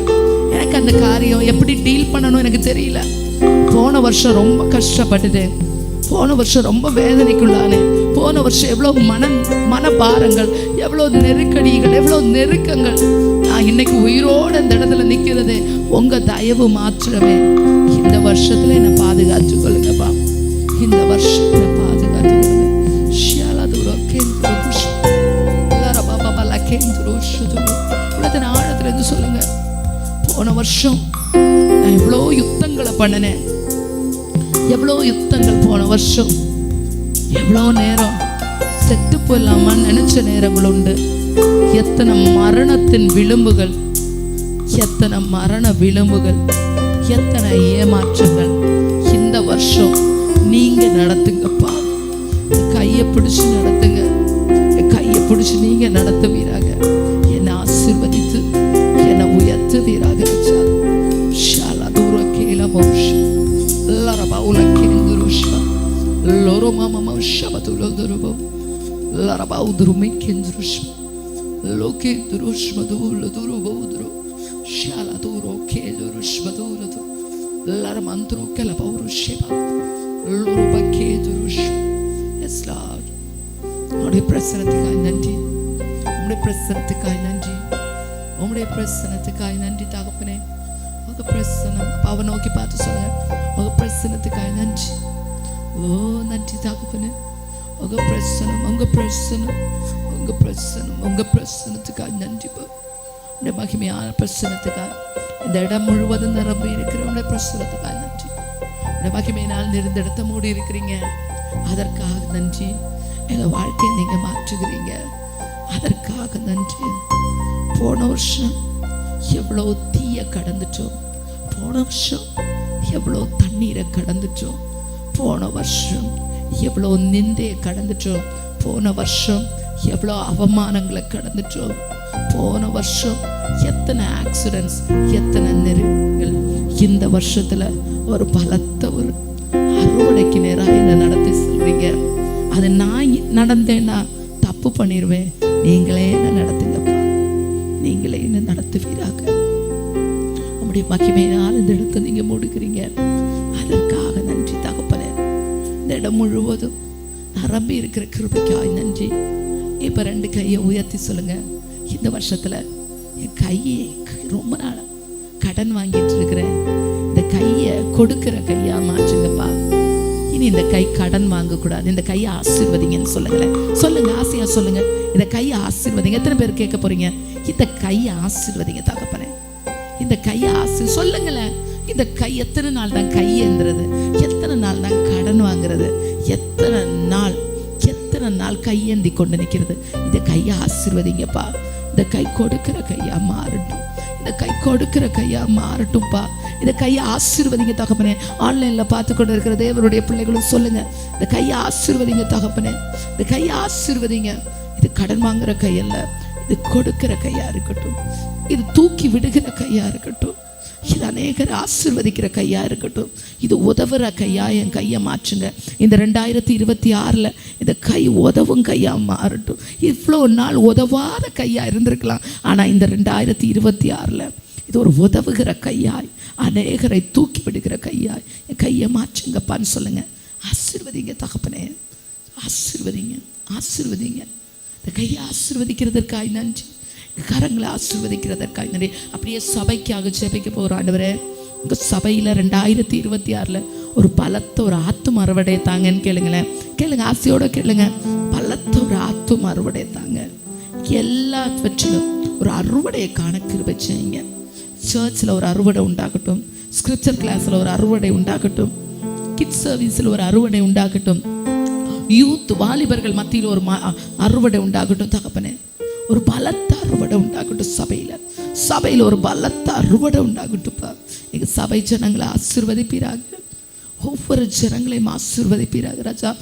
எனக்கு அந்த காரியம் எப்படி டீல் பண்ணணும் எனக்கு தெரியல. போன வருஷம் ரொம்ப கஷ்டப்பட்டுட்டேன். போன வருஷம் ரொம்ப வேதனைக்குள்ளானே. போன வருஷம் எவ்வளோ மனபாரங்கள், எவ்வளோ நெருக்கடிகள், எவ்வளோ நெருக்கங்கள். நான் இன்னைக்கு உயிரோட இந்த இடத்துல நிற்கிறது உங்க தயவு மாத்திரமே. இந்த வருஷத்துல என்னை பாதுகாத்துக் கொள்ளுங்கப்பா. இந்த வருஷத்துல பாதுகாத்துக் கொள்ளுங்க. ஆழத்துல இருந்து சொல்லுங்க. போன வருஷம் நான் எவ்வளோ யுத்தங்களை பண்ணினேன். எவ்வளோ யுத்தங்கள் போன வருஷம். எவ்வளோ நேரம் செத்து போயிடலாமான்னு நினைச்ச நேரங்கள் உண்டு. எத்தனை மரணத்தின் விளிம்புகள், எத்தனை மரண விளிம்புகள், எத்தனை ஏமாற்றங்கள். இந்த வருஷம் நீங்க நடத்துங்கப்பா. கையை பிடிச்சு நடத்துங்க. கையை பிடிச்சு நீங்க நடத்துவீராக. என்னை ஆசீர்வதித்து என்னை உயர்த்துவீராக. உம்முடைய பிரசன்னத்துக்காய் நன்றி. உம்முடைய பிரசன்னத்துக்காய் நன்றி. உம்முடைய பிரசன்னத்துக்காய் நன்றி தகப்பனே. உங்க பிரசன்னம் அவ நோக்கி பார்த்து சொல்லுங்க. உங்க பிரசன்னத்துக்காய் நன்றி. ஓ நன்றி தகப்பனே. உங்க பிரசன்னம், உங்க பிரசன்னம், உங்க பிரசன்னம், உங்க பிரசன்னத்துக்காய் நன்றி. உடைய மகிமையான பிரசன்னத்துக்காய் இந்த இடம் முழுவதும் நிரம்பி இருக்கிற உடைய பிரசன்னத்துக்காய் நன்றி. உடைய மகிமையினால் நிறைந்த இடத்த மூடி இருக்கிறீங்க. அதற்காக நன்றி. எங்க வாழ்க்கையை நீங்க மாற்றுகிறீங்க. அதற்காக நன்றி. போன வருஷம் எவ்வளோ தீய கடந்துட்டோம். போன வருஷம் எவ்வளோ தண்ணீரை கடந்துட்டோம். போன வருஷம் எவ்வளோ நிந்தையை கடந்துட்டோம். போன வருஷம் எவ்வளோ அவமானங்களை கடந்துட்டோம். போன வருஷம் எத்தனை ஆக்சிடென்ட்ஸ், எத்தனை நெருக்கங்கள். இந்த வருஷத்துல ஒரு பலத்த ஒரு அறுவடைக்கு நேராக என்ன நடத்தி சொல்றீங்க. அது நான் நடந்தேன்னா தப்பு பண்ணிடுவேன். நீங்களே என்ன நடத்துங்கப்பா. நீங்களே என்ன நடத்துவீராக. உங்களுடைய மகிமையினால் இந்த இடத்தை நீங்க மூடுகிறீங்க. அதற்காக நன்றி தகப்பனே. இந்த இடம் முழுவதும் நிரம்பி இருக்கிற கிருபைக்காய் நன்றி. இப்ப 2 கையை உயர்த்தி சொல்லுங்க. இந்த வருஷத்துல என் கையை ரொம்ப நாளா கடன் வாங்கிட்டு இருக்கிறேன். இந்த கையை கொடுக்கிற கையா மாற்றுங்கப்பா. இனி இந்த கை கடன் வாங்கக்கூடாது. இந்த கையை ஆசீர்வதிங்கன்னு சொல்லுங்களேன். சொல்லுங்க, ஆசையா சொல்லுங்க. இந்த கையை ஆசீர்வதிங்க. எத்தனை பேர் கேட்க போறீங்க? இந்த கையை ஆசீர்வதிங்க தகப்பனே. இந்த கையை சொல்லுங்களேன். இந்த கை எத்தனை நாள் தான் கையேந்துறது? எத்தனை நாள் தான் கடன் வாங்குறது? எத்தனை நாள் கையேந்தி கொண்டு நிற்கிறது? இந்த கையை ஆசீர்வதிங்கப்பா. இந்த கை கொடுக்கிற கையா மாறட்டும். இந்த கை கொடுக்கிற கையா மாறட்டும்பா. இந்த கையை ஆசீர்வதிங்க தகப்பனே. ஆன்லைன்ல பார்த்து கொண்டு இருக்கிற தேவனுடைய பிள்ளைகளும் சொல்லுங்க. இந்த கையை ஆசீர்வதிங்க தகப்பனே. இந்த கையை ஆசீர்வதிங்க. இது கடன் வாங்குற கையல்ல, இது கொடுக்கிற கையா இருக்கட்டும். இது தூக்கி விடுகிற கையா இருக்கட்டும். இது அநேகரை ஆசீர்வதிக்கிற கையா இருக்கட்டும். இது உதவுற கையா என் கையை மாற்றுங்க. இந்த 2026 இந்த கை உதவும் கையா மாறட்டும். இவ்வளோ நாள் உதவாத கையா இருந்திருக்கலாம். ஆனா இந்த 2026 இது ஒரு உதவுகிற கையாய், அநேகரை தூக்கி விடுகிற கையாய் என் கையை மாற்றுங்கப்பான்னு சொல்லுங்க. ஆசீர்வதிங்க தகப்பனே. ஆசீர்வதிங்க, ஆசீர்வதிங்க. இந்த கையை ஆசீர்வதிக்கிறதற்காய் நன்றி. கரங்களை ஆசீர்வதிக்கிறதற்காக நன்றி. அப்படியே சபைக்காக ஜெபிக்க போகிறோம். ஆண்டவரே உங்கள் சபையில் 2026 ஒரு பலத்த ஒரு ஆத்தும அறுவடை தாங்கன்னு கேளுங்களேன். கேளுங்க, ஆசையோட கேளுங்க. பலத்த ஒரு ஆத்தும அறுவடை தாங்க. எல்லாவற்றிலும் ஒரு அறுவடையை காண கிருபை செய்யுங்க. சர்ச்சில் ஒரு அறுவடை உண்டாகட்டும், ஸ்கிரிப்சர் கிளாஸில் ஒரு அறுவடை உண்டாகட்டும், கிட்ஸ் சர்வீஸில் ஒரு அறுவடை உண்டாகட்டும், யூத் வாலிபர்கள் மத்தியில் ஒரு அறுவடை உண்டாகட்டும். தகப்பனே, ஒரு பலத்த அறுவடை உண்டாகட்டும். சபையில் ஒரு பலத்த அறுவடை உண்டாகட்டும்ப்பா. எங்கள் சபை ஜனங்களை ஆசீர்வதிப்பீராக. ஒவ்வொரு ஜனங்களையும் ஆசீர்வதிப்பீராக ராஜா.